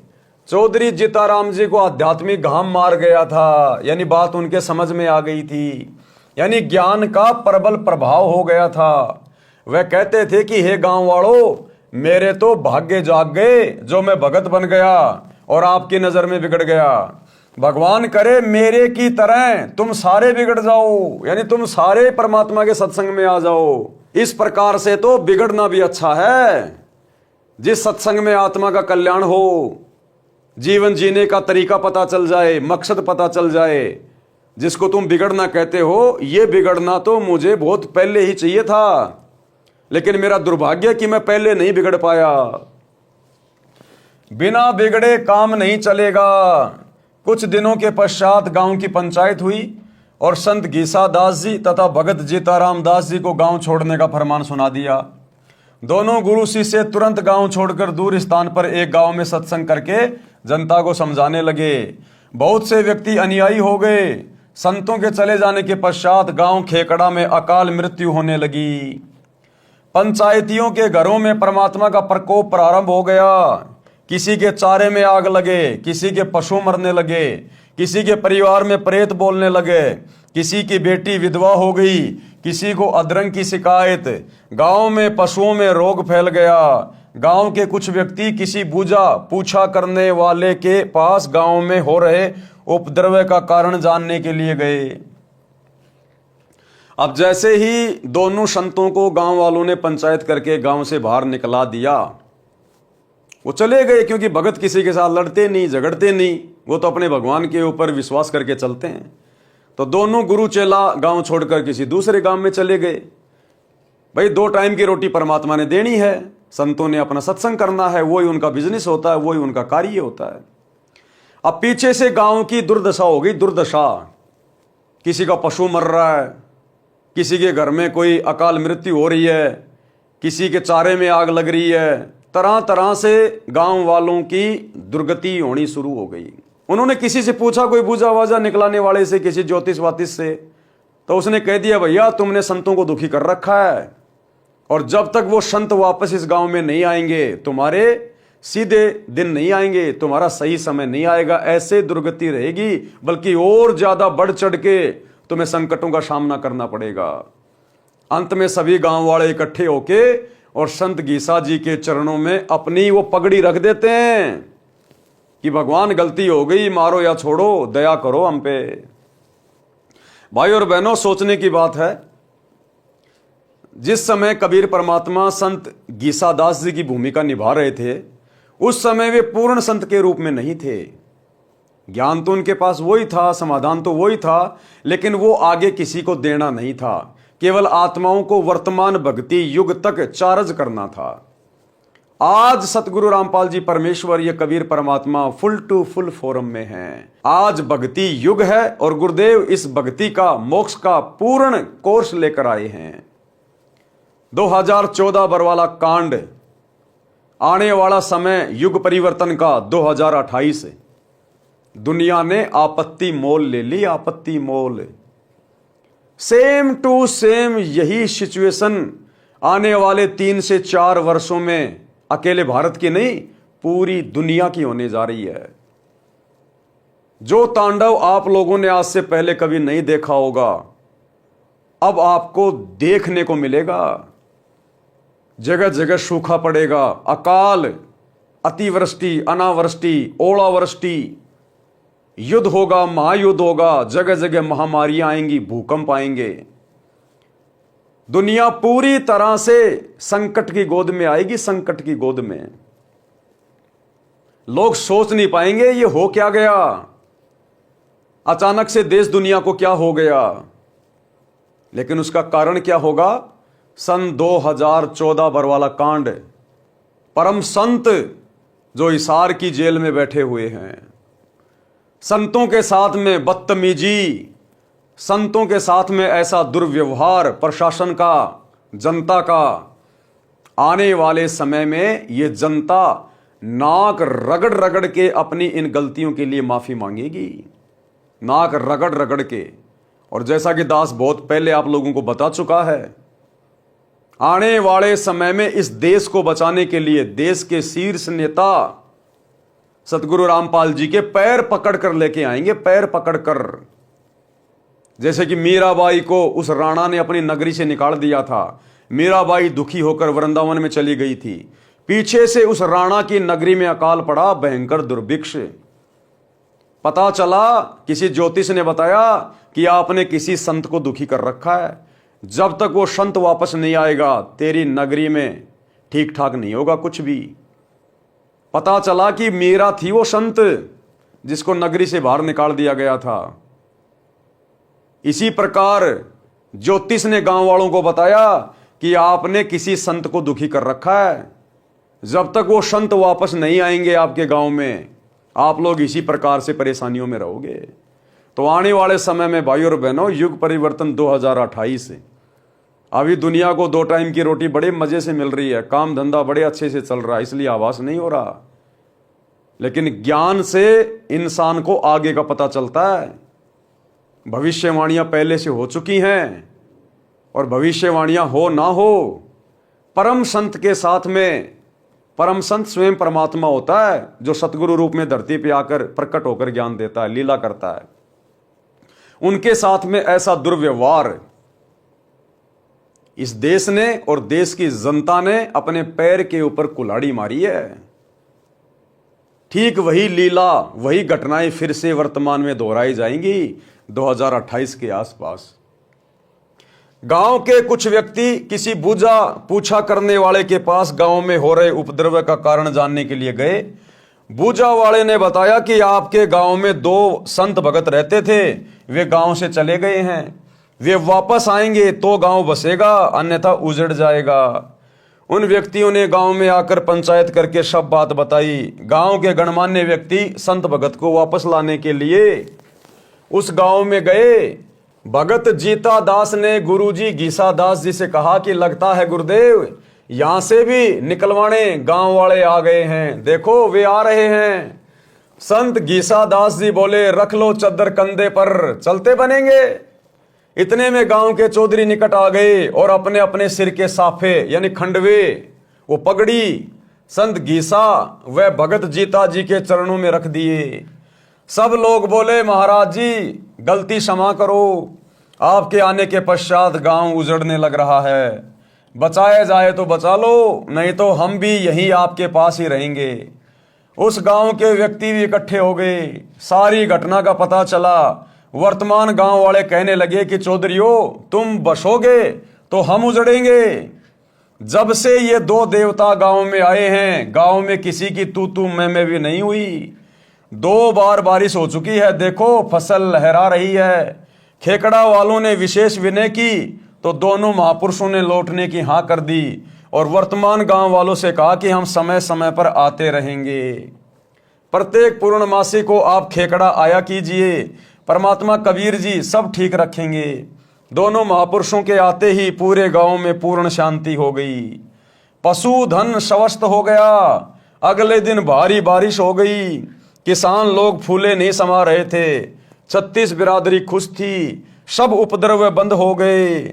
चौधरी जीताराम जी को आध्यात्मिक घाम मार गया था, यानी बात उनके समझ में आ गई थी, यानी ज्ञान का प्रबल प्रभाव हो गया था। वह कहते थे कि हे गांव वालों, मेरे तो भाग्य जाग गए जो मैं भगत बन गया और आपकी नजर में बिगड़ गया। भगवान करे मेरे की तरह तुम सारे बिगड़ जाओ, यानी तुम सारे परमात्मा के सत्संग में आ जाओ। इस प्रकार से तो बिगड़ना भी अच्छा है। जिस सत्संग में आत्मा का कल्याण हो, जीवन जीने का तरीका पता चल जाए, मकसद पता चल जाए, जिसको तुम बिगड़ना कहते हो, ये बिगड़ना तो मुझे बहुत पहले ही चाहिए था, लेकिन मेरा दुर्भाग्य कि मैं पहले नहीं बिगड़ पाया। बिना बिगड़े काम नहीं चलेगा। कुछ दिनों के पश्चात गांव की पंचायत हुई और संत गीसा दास जी तथा भगत जीताराम दास जी को गांव छोड़ने का फरमान सुना दिया। दोनों गुरु शिष्य तुरंत गांव छोड़कर दूर स्थान पर एक गांव में सत्संग करके जनता को समझाने लगे। बहुत से व्यक्ति अनुयायी हो गए। संतों के चले जाने के पश्चात गांव खेकड़ा में अकाल मृत्यु होने लगी। पंचायतियों के घरों में परमात्मा का प्रकोप प्रारंभ हो गया। किसी के चारे में आग लगे, किसी के पशु मरने लगे, किसी के परिवार में प्रेत बोलने लगे, किसी की बेटी विधवा हो गई, किसी को अधरंग की शिकायत। गांव में पशुओं में रोग फैल गया। गांव के कुछ व्यक्ति किसी बूझा पूछा करने वाले के पास गांव में हो रहे उपद्रव का कारण जानने के लिए गए। अब जैसे ही दोनों संतों को गांव वालों ने पंचायत करके गांव से बाहर निकला दिया, वो चले गए, क्योंकि भगत किसी के साथ लड़ते नहीं, झगड़ते नहीं, वो तो अपने भगवान के ऊपर विश्वास करके चलते हैं। तो दोनों गुरु चेला गांव छोड़कर किसी दूसरे गांव में चले गए। भाई 2 टाइम की रोटी परमात्मा ने देनी है, संतों ने अपना सत्संग करना है, वही उनका बिजनेस होता है, वही उनका कार्य होता है। अब पीछे से गांव की दुर्दशा हो गई। दुर्दशा, किसी का पशु मर रहा है, किसी के घर में कोई अकाल मृत्यु हो रही है, किसी के चारे में आग लग रही है, तरह तरह से गांव वालों की दुर्गति होनी शुरू हो गई। उन्होंने किसी से पूछा, कोई बूझा वाजा निकलाने वाले से, किसी ज्योतिष वातिश से, तो उसने कह दिया भैया तुमने संतों को दुखी कर रखा है, और जब तक वो संत वापस इस गांव में नहीं आएंगे, तुम्हारे सीधे दिन नहीं आएंगे, तुम्हारा सही समय नहीं आएगा, ऐसे दुर्गति रहेगी, बल्कि और ज्यादा बढ़ चढ़ के तुम्हें संकटों का सामना करना पड़ेगा। अंत में सभी गांव वाले इकट्ठे होके और संत गीसा जी के चरणों में अपनी वो पगड़ी रख देते हैं। कि भगवान गलती हो गई, मारो या छोड़ो, दया करो हम पे। भाई और बहनों, सोचने की बात है, जिस समय कबीर परमात्मा संत गीसादास जी की भूमिका निभा रहे थे, उस समय वे पूर्ण संत के रूप में नहीं थे। ज्ञान तो उनके पास वही था, समाधान तो वही था, लेकिन वो आगे किसी को देना नहीं था, केवल आत्माओं को वर्तमान भक्ति युग तक चार्ज करना था। आज सतगुरु रामपाल जी परमेश्वर, ये कबीर परमात्मा फुल टू फुल फॉर्म में हैं। आज भक्ति युग है और गुरुदेव इस भक्ति का, मोक्ष का पूर्ण कोर्स लेकर आए हैं। 2014 बरवाला कांड, आने वाला समय युग परिवर्तन का 2028। दुनिया ने आपत्ति मोल ले ली, आपत्ति मोल। सेम टू सेम यही सिचुएशन आने वाले 3 से 4 वर्षों में अकेले भारत की नहीं, पूरी दुनिया की होने जा रही है। जो तांडव आप लोगों ने आज से पहले कभी नहीं देखा होगा, अब आपको देखने को मिलेगा। जगह जगह सूखा पड़ेगा, अकाल, अतिवृष्टि, अनावृष्टि, ओलावृष्टि, युद्ध होगा, महायुद्ध होगा, जगह जगह महामारियां आएंगी, भूकंप आएंगे। दुनिया पूरी तरह से संकट की गोद में आएगी, संकट की गोद में। लोग सोच नहीं पाएंगे ये हो क्या गया, अचानक से देश दुनिया को क्या हो गया। लेकिन उसका कारण क्या होगा? सन 2014 बरवाला कांड। परम संत जो हिसार की जेल में बैठे हुए हैं, संतों के साथ में बदतमीजी, संतों के साथ में ऐसा दुर्व्यवहार प्रशासन का, जनता का। आने वाले समय में ये जनता नाक रगड़ रगड़ के अपनी इन गलतियों के लिए माफी मांगेगी, नाक रगड़ रगड़ के। और जैसा कि दास बहुत पहले आप लोगों को बता चुका है, आने वाले समय में इस देश को बचाने के लिए देश के शीर्ष नेता सतगुरु रामपाल जी के पैर पकड़ कर लेके आएंगे, पैर पकड़ कर। जैसे कि मीराबाई को उस राणा ने अपनी नगरी से निकाल दिया था। मीराबाई दुखी होकर वृंदावन में चली गई थी, पीछे से उस राणा की नगरी में अकाल पड़ा, भयंकर दुर्भिक्ष। पता चला, किसी ज्योतिष ने बताया कि आपने किसी संत को दुखी कर रखा है, जब तक वो संत वापस नहीं आएगा तेरी नगरी में ठीक ठाक नहीं होगा कुछ भी। पता चला कि मीरा थी वो संत जिसको नगरी से बाहर निकाल दिया गया था। इसी प्रकार ज्योतिष ने गांव वालों को बताया कि आपने किसी संत को दुखी कर रखा है, जब तक वो संत वापस नहीं आएंगे आपके गांव में आप लोग इसी प्रकार से परेशानियों में रहोगे। तो आने वाले समय में भाई और बहनों, युग परिवर्तन 2028। अभी दुनिया को 2 टाइम की रोटी बड़े मजे से मिल रही है, काम धंधा बड़े अच्छे से चल रहा है, इसलिए आवास नहीं हो रहा। लेकिन ज्ञान से इंसान को आगे का पता चलता है। भविष्यवाणियां पहले से हो चुकी हैं, और भविष्यवाणियां हो ना हो, परम संत के साथ में, परम संत स्वयं परमात्मा होता है जो सतगुरु रूप में धरती पे आकर प्रकट होकर ज्ञान देता है, लीला करता है। उनके साथ में ऐसा दुर्व्यवहार इस देश ने और देश की जनता ने अपने पैर के ऊपर कुल्हाड़ी मारी है। ठीक वही लीला, वही घटनाएं फिर से वर्तमान में दोहराई जाएंगी 2028 के आसपास। गांव के कुछ व्यक्ति किसी पूछा करने वाले के पास गांव में हो रहे उपद्रव का कारण जानने के लिए गए। बूझा वाले ने बताया कि आपके गांव में 2 संत भगत रहते थे, वे गांव से चले गए हैं, वे वापस आएंगे तो गांव बसेगा, अन्यथा उजड़ जाएगा। उन व्यक्तियों ने गांव में आकर पंचायत करके सब बात बताई। गांव के गणमान्य व्यक्ति संत भगत को वापस लाने के लिए उस गांव में गए। भगत जीता दास ने गुरुजी गीसा दास जी से कहा कि लगता है गुरुदेव यहां से भी निकलवाने गांव वाले आ गए हैं, देखो वे आ रहे हैं। संत गीसा दास जी बोले, रख लो चद्दर कंधे पर, चलते बनेंगे। इतने में गांव के चौधरी निकट आ गए और अपने अपने सिर के साफे यानी खंडवे, वो पगड़ी संत गीसा व भगत जीता जी के चरणों में रख दिए। सब लोग बोले, महाराज जी गलती क्षमा करो, आपके आने के पश्चात गांव उजड़ने लग रहा है, बचाया जाए तो बचा लो, नहीं तो हम भी यहीं आपके पास ही रहेंगे। उस गांव के व्यक्ति भी इकट्ठे हो गए। सारी घटना का पता चला। वर्तमान गांव वाले कहने लगे कि चौधरियों, तुम बसोगे तो हम उजड़ेंगे। जब से ये दो देवता गांव में आए हैं, गांव में किसी की तू तू मैं भी नहीं हुई। 2 बार बारिश हो चुकी है, देखो फसल लहरा रही है। खेकड़ा वालों ने विशेष विनय की तो दोनों महापुरुषों ने लौटने की हाँ कर दी और वर्तमान गांव वालों से कहा कि हम समय समय पर आते रहेंगे। प्रत्येक पूर्णमासी को आप खेकड़ा आया कीजिए, परमात्मा कबीर जी सब ठीक रखेंगे। दोनों महापुरुषों के आते ही पूरे गांव में पूर्ण शांति हो गई। पशु धन स्वस्थ हो गया। अगले दिन भारी बारिश हो गई। किसान लोग फूले नहीं समा रहे थे। 36 बिरादरी खुश थी। सब उपद्रव बंद हो गए।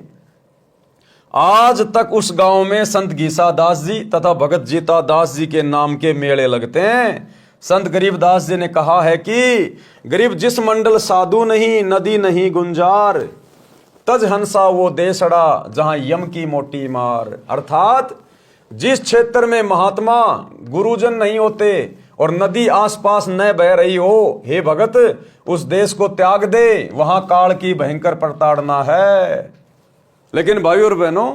आज तक उस गांव में संत गीसा दास जी तथा भगत जीता दास जी के नाम के मेले लगते हैं। संत गरीबदास जी ने कहा है कि गरीब जिस मंडल साधु नहीं, नदी नहीं गुंजार, तज हंसा वो देसड़ा जहां यम की मोटी मार। अर्थात जिस क्षेत्र में महात्मा गुरुजन नहीं होते और नदी आसपास न बह रही हो, हे भगत उस देश को त्याग दे, वहां काल की भयंकर प्रताड़ना है। लेकिन भाई और बहनों,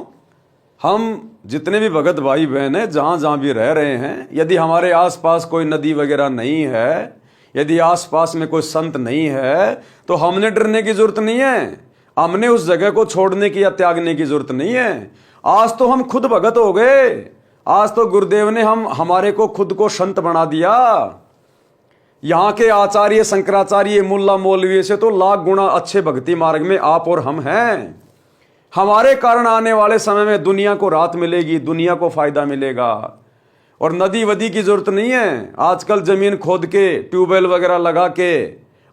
हम जितने भी भगत भाई बहन हैं, जहां जहां भी रह रहे हैं, यदि हमारे आसपास कोई नदी वगैरह नहीं है, यदि आसपास में कोई संत नहीं है, तो हमने डरने की जरूरत नहीं है। हमने उस जगह को छोड़ने की या त्यागने की जरूरत नहीं है। आज तो हम खुद भगत हो गए। आज तो गुरुदेव ने हमारे को खुद को संत बना दिया। यहाँ के आचार्य शंकराचार्य मुल्ला मौलवी से तो लाख गुना अच्छे भक्ति मार्ग में आप और हम हैं। हमारे कारण आने वाले समय में दुनिया को राहत मिलेगी, दुनिया को फायदा मिलेगा। और नदी वदी की जरूरत नहीं है। आजकल जमीन खोद के ट्यूबवेल वगैरह लगा के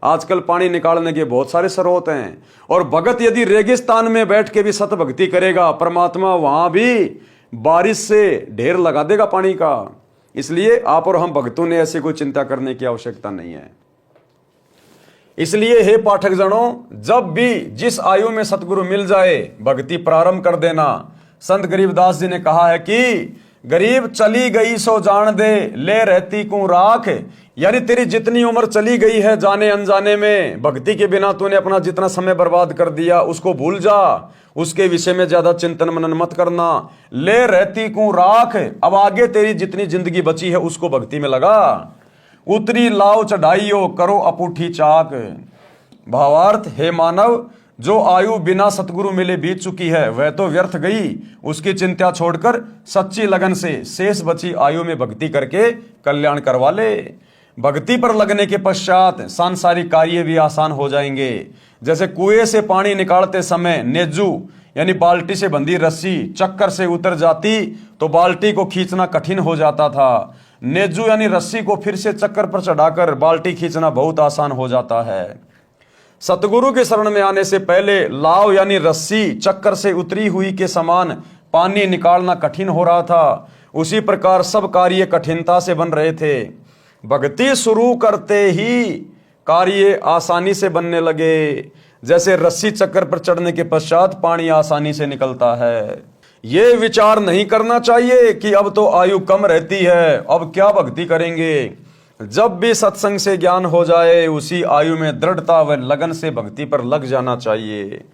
आजकल पानी निकालने के बहुत सारे स्रोत हैं। और भगत यदि रेगिस्तान में बैठ के भी सत भक्ति करेगा, परमात्मा वहां भी बारिश से ढेर लगा देगा पानी का। इसलिए आप और हम भक्तों ने ऐसी कोई चिंता करने की आवश्यकता नहीं है। इसलिए हे पाठक जनों, जब भी जिस आयु में सतगुरु मिल जाए, भक्ति प्रारंभ कर देना। संत गरीबदास जी ने कहा है कि गरीब चली गई सो जान दे, ले रहती को राख। यानी तेरी जितनी उम्र चली गई है जाने अनजाने में, भक्ति के बिना तूने अपना जितना समय बर्बाद कर दिया उसको भूल जा। उसके विषय में ज्यादा चिंतन मनन मत करना। ले रहती को राख। अब आगे तेरी जितनी जिंदगी बची है उसको भक्ति में लगा। उतरी लाव चढ़ाइयो करो अपूठी चाक। भावार्थ, हे मानव, जो आयु बिना सतगुरु मिले बीत चुकी है वह तो व्यर्थ गई। उसकी चिंता छोड़कर सच्ची लगन से शेष बची आयु में भक्ति करके कल्याण करवा ले। भक्ति पर लगने के पश्चात सांसारिक कार्य भी आसान हो जाएंगे। जैसे कुएं से पानी निकालते समय नेजू यानी बाल्टी से बंधी रस्सी चक्कर से उतर जाती तो बाल्टी को खींचना कठिन हो जाता था। नेजू यानी रस्सी को फिर से चक्कर पर चढ़ाकर बाल्टी खींचना बहुत आसान हो जाता है। सतगुरु के शरण में आने से पहले लाव यानी रस्सी चक्कर से उतरी हुई के समान पानी निकालना कठिन हो रहा था। उसी प्रकार सब कार्य कठिनता से बन रहे थे। भक्ति शुरू करते ही कार्य आसानी से बनने लगे। जैसे रस्सी चक्कर पर चढ़ने के पश्चात पानी आसानी से निकलता है। ये विचार नहीं करना चाहिए कि अब तो आयु कम रहती है, अब क्या भक्ति करेंगे। जब भी सत्संग से ज्ञान हो जाए उसी आयु में दृढ़ता व लगन से भक्ति पर लग जाना चाहिए।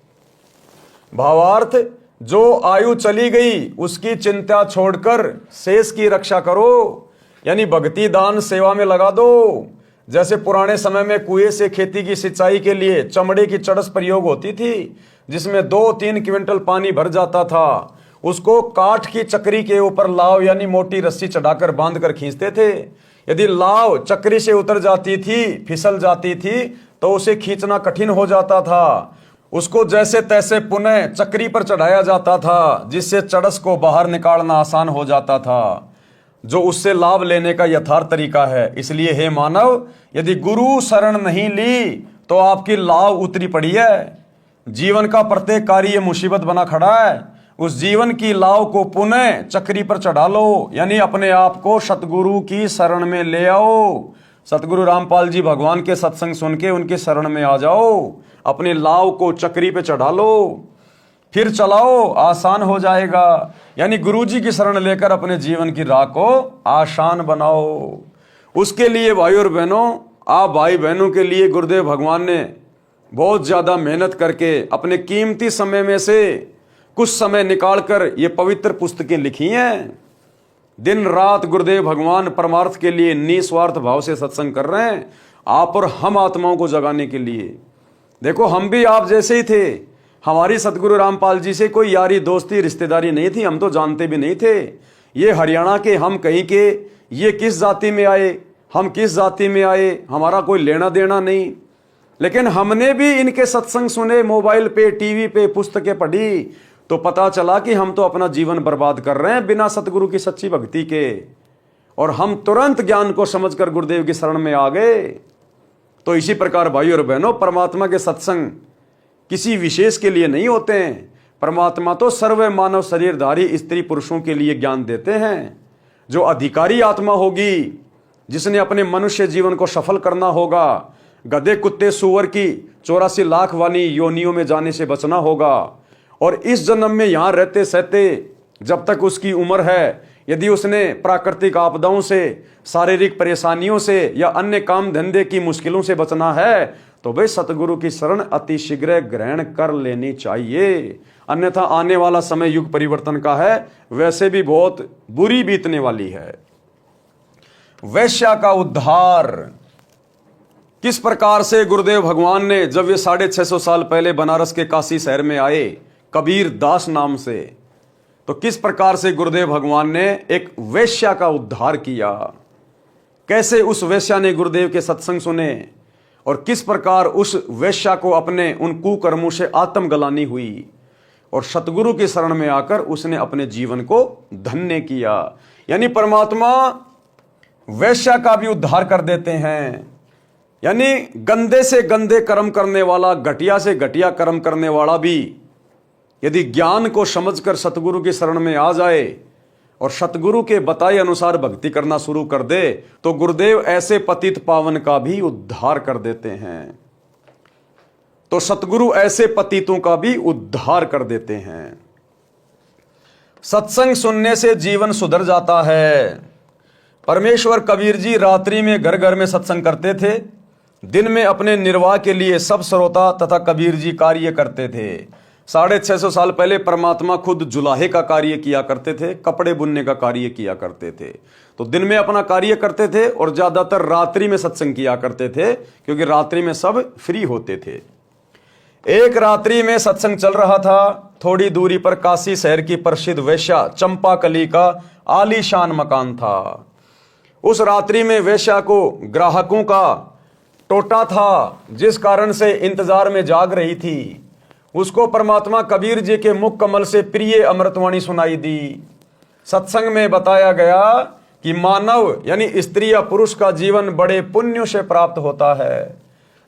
भावार्थ, जो आयु चली गई उसकी चिंता छोड़कर शेष की रक्षा करो, यानी भक्ति दान सेवा में लगा दो। जैसे पुराने समय में कुएं से खेती की सिंचाई के लिए चमड़े की चड़स प्रयोग होती थी, जिसमें 2-3 क्विंटल पानी भर जाता था। उसको काठ की चक्री के ऊपर लाव यानी मोटी रस्सी चढ़ाकर बांधकर खींचते थे। यदि लाव चक्री से उतर जाती थी, फिसल जाती थी, तो उसे खींचना कठिन हो जाता था। उसको जैसे तैसे पुनः चक्री पर चढ़ाया जाता था, जिससे चड़स को बाहर निकालना आसान हो जाता था, जो उससे लाभ लेने का यथार्थ तरीका है। इसलिए हे मानव, यदि गुरु शरण नहीं ली तो आपकी लाव उतरी पड़ी है। जीवन का प्रत्येक कार्य मुसीबत बना खड़ा है। उस जीवन की लाव को पुनः चक्री पर चढ़ा लो, यानी अपने आप को सतगुरु की शरण में ले आओ। सतगुरु रामपाल जी भगवान के सत्संग सुन के उनके शरण में आ जाओ। अपनी लाव को चक्री पे चढ़ा लो, फिर चलाओ, आसान हो जाएगा। यानी गुरु जी की शरण लेकर अपने जीवन की राह को आसान बनाओ। उसके लिए भाई और बहनों, आप भाई बहनों के लिए गुरुदेव भगवान ने बहुत ज़्यादा मेहनत करके अपने कीमती समय में से कुछ समय निकालकर ये पवित्र पुस्तकें लिखी हैं। दिन रात गुरुदेव भगवान परमार्थ के लिए निस्वार्थ भाव से सत्संग कर रहे हैं, आप और हम आत्माओं को जगाने के लिए। देखो, हम भी आप जैसे ही थे। हमारी सतगुरु रामपाल जी से कोई यारी दोस्ती रिश्तेदारी नहीं थी, हम तो जानते भी नहीं थे। ये हरियाणा के, हम कहीं के, ये किस जाति में आए, हम किस जाति में आए, हमारा कोई लेना देना नहीं। लेकिन हमने भी इनके सत्संग सुने, मोबाइल पे, टीवी पे, पुस्तकें पढ़ी, तो पता चला कि हम तो अपना जीवन बर्बाद कर रहे हैं बिना सतगुरु की सच्ची भक्ति के। और हम तुरंत ज्ञान को समझकर गुरुदेव की शरण में आ गए। तो इसी प्रकार भाई और बहनों, परमात्मा के सत्संग किसी विशेष के लिए नहीं होते हैं। परमात्मा तो सर्व मानव शरीरधारी स्त्री पुरुषों के लिए ज्ञान देते हैं। जो अधिकारी आत्मा होगी, जिसने अपने मनुष्य जीवन को सफल करना होगा, गधे कुत्ते सूअर की 84 लाख वाली योनियों में जाने से बचना होगा। और इस जन्म में यहाँ रहते सहते जब तक उसकी उम्र है, यदि उसने प्राकृतिक आपदाओं से, शारीरिक परेशानियों से या अन्य काम धंधे की मुश्किलों से बचना है, तो भाई सतगुरु की शरण अतिशीघ्र ग्रहण कर लेनी चाहिए। अन्यथा आने वाला समय युग परिवर्तन का है, वैसे भी बहुत बुरी बीतने वाली है। वैश्या का उद्धार किस प्रकार से गुरुदेव भगवान ने, जब वे 650 साल पहले बनारस के काशी शहर में आए कबीर दास नाम से, तो किस प्रकार से गुरुदेव भगवान ने एक वैश्या का उद्धार किया। कैसे उस वैश्या ने गुरुदेव के सत्संग सुने और किस प्रकार उस वैश्या को अपने उन कुकर्मों से आत्मग्लानि हुई और सतगुरु की शरण में आकर उसने अपने जीवन को धन्य किया। यानी परमात्मा वैश्या का भी उद्धार कर देते हैं। यानी गंदे से गंदे कर्म करने वाला, घटिया से घटिया कर्म करने वाला भी यदि ज्ञान को समझकर सतगुरु की शरण में आ जाए और सतगुरु के बताए अनुसार भक्ति करना शुरू कर दे, तो गुरुदेव ऐसे पतित पावन का भी उद्धार कर देते हैं। तो सतगुरु ऐसे पतितों का भी उद्धार कर देते हैं। सत्संग सुनने से जीवन सुधर जाता है। परमेश्वर कबीर जी रात्रि में घर घर में सत्संग करते थे, दिन में अपने निर्वाह के लिए सब श्रोता तथा कबीर जी कार्य करते थे। 650 साल पहले परमात्मा खुद जुलाहे का कार्य किया करते थे, कपड़े बुनने का कार्य किया करते थे। तो दिन में अपना कार्य करते थे और ज्यादातर रात्रि में सत्संग किया करते थे, क्योंकि रात्रि में सब फ्री होते थे। एक रात्रि में सत्संग चल रहा था। थोड़ी दूरी पर काशी शहर की प्रसिद्ध वेश्या चंपाकली का आलीशान मकान था। उस रात्रि में वेश्या को ग्राहकों का टोटा था, जिस कारण से इंतजार में जाग रही थी। उसको परमात्मा कबीर जी के मुख कमल से प्रिय अमृतवाणी सुनाई दी। सत्संग में बताया गया कि मानव यानी स्त्री या पुरुष का जीवन बड़े पुण्यों से प्राप्त होता है।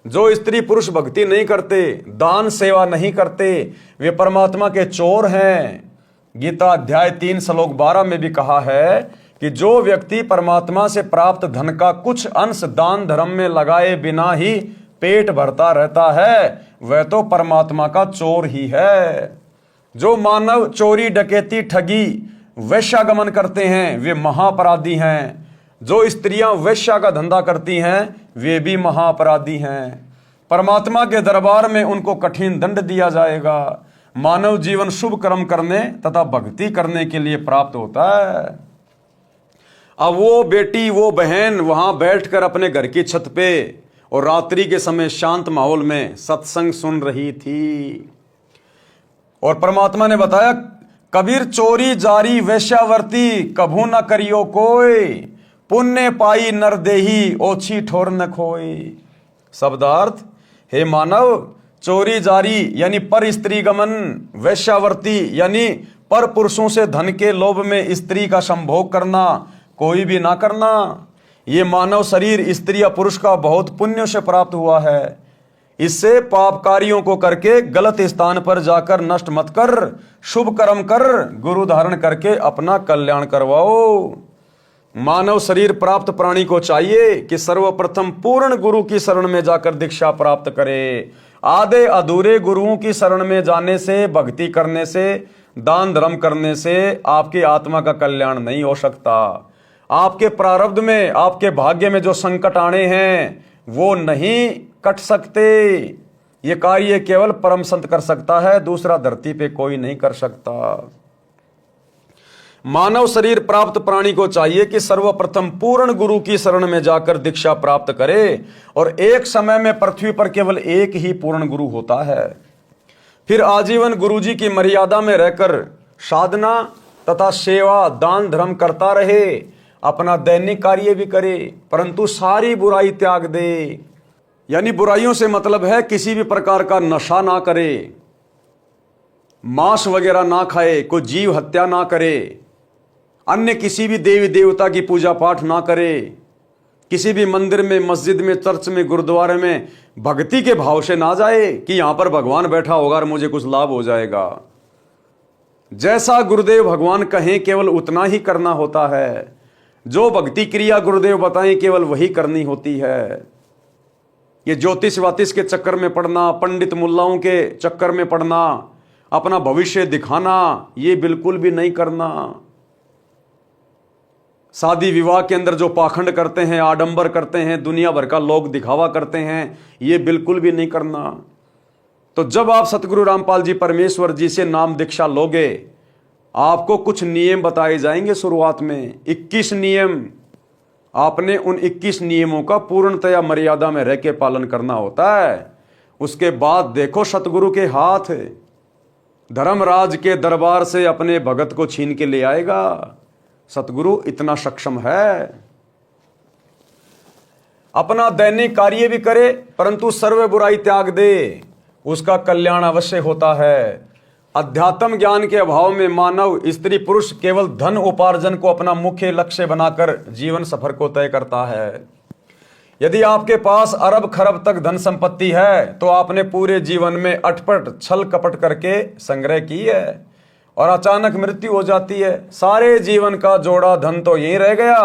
जो स्त्री पुरुष भक्ति नहीं करते, दान सेवा नहीं करते, वे परमात्मा के चोर हैं। गीता अध्याय 3 श्लोक 12 में भी कहा है कि जो व्यक्ति परमात्मा से प्राप्त धन का कुछ अंश दान धर्म में लगाए बिना ही पेट भरता रहता है, वह तो परमात्मा का चोर ही है। जो मानव चोरी, डकैती, ठगी, वैश्यागमन करते हैं, वे महापराधी हैं। जो स्त्रियां वैश्या का धंधा करती हैं, वे भी महापराधी हैं। परमात्मा के दरबार में उनको कठिन दंड दिया जाएगा। मानव जीवन शुभ कर्म करने तथा भक्ति करने के लिए प्राप्त होता है। अब वो बेटी, वो बहन वहां बैठकर अपने घर की छत पे और रात्रि के समय शांत माहौल में सत्संग सुन रही थी। और परमात्मा ने बताया, कबीर चोरी जारी वैश्यावर्ती कभू न करियो कोई, पुण्य पाई नर देही ओछी ठोर न खोई। शब्दार्थ, हे मानव, चोरी जारी यानी पर स्त्री गमन, वैश्यावर्ती यानी पर पुरुषों से धन के लोभ में स्त्री का संभोग करना कोई भी ना करना। ये मानव शरीर स्त्री या पुरुष का बहुत पुण्य से प्राप्त हुआ है। इससे पाप कार्यों को करके गलत स्थान पर जाकर नष्ट मत कर, शुभ कर्म कर, गुरु धारण करके अपना कल्याण करवाओ। मानव शरीर प्राप्त प्राणी को चाहिए कि सर्वप्रथम पूर्ण गुरु की शरण में जाकर दीक्षा प्राप्त करे। आधे अधूरे गुरुओं की शरण में जाने से, भक्ति करने से, दान धर्म करने से आपकी आत्मा का कल्याण नहीं हो सकता। आपके प्रारब्ध में, आपके भाग्य में जो संकट आने हैं वो नहीं कट सकते। ये कार्य केवल परम संत कर सकता है, दूसरा धरती पे कोई नहीं कर सकता। मानव शरीर प्राप्त प्राणी को चाहिए कि सर्वप्रथम पूर्ण गुरु की शरण में जाकर दीक्षा प्राप्त करे, और एक समय में पृथ्वी पर केवल एक ही पूर्ण गुरु होता है। फिर आजीवन गुरुजी की मर्यादा में रहकर साधना तथा सेवा दान धर्म करता रहे, अपना दैनिक कार्य भी करे, परंतु सारी बुराई त्याग दे। यानी बुराइयों से मतलब है किसी भी प्रकार का नशा ना करे, मांस वगैरह ना खाए, कोई जीव हत्या ना करे, अन्य किसी भी देवी देवता की पूजा पाठ ना करे, किसी भी मंदिर में, मस्जिद में, चर्च में, गुरुद्वारे में भक्ति के भाव से ना जाए कि यहां पर भगवान बैठा होगा और मुझे कुछ लाभ हो जाएगा। जैसा गुरुदेव भगवान कहें केवल उतना ही करना होता है। जो भक्ति क्रिया गुरुदेव बताएं केवल वही करनी होती है। ये ज्योतिष वातिष के चक्कर में पड़ना, पंडित मुल्लाओं के चक्कर में पड़ना, अपना भविष्य दिखाना, ये बिल्कुल भी नहीं करना। शादी विवाह के अंदर जो पाखंड करते हैं, आडंबर करते हैं, दुनिया भर का लोग दिखावा करते हैं, ये बिल्कुल भी नहीं करना। तो जब आप सतगुरु रामपाल जी परमेश्वर जी से नाम दीक्षा लोगे, आपको कुछ नियम बताए जाएंगे। शुरुआत में 21 नियम, आपने उन 21 नियमों का पूर्णतया मर्यादा में रह के पालन करना होता है। उसके बाद देखो सतगुरु के हाथ धर्मराज के दरबार से अपने भगत को छीन के ले आएगा। सतगुरु इतना सक्षम है। अपना दैनिक कार्य भी करे परंतु सर्व बुराई त्याग दे, उसका कल्याण अवश्य होता है। अध्यात्म ज्ञान के अभाव में मानव, स्त्री पुरुष केवल धन उपार्जन को अपना मुख्य लक्ष्य बनाकर जीवन सफर को तय करता है। यदि आपके पास अरब खरब तक धन संपत्ति है तो आपने पूरे जीवन में अटपट छल कपट करके संग्रह की है, और अचानक मृत्यु हो जाती है। सारे जीवन का जोड़ा धन तो यहीं रह गया,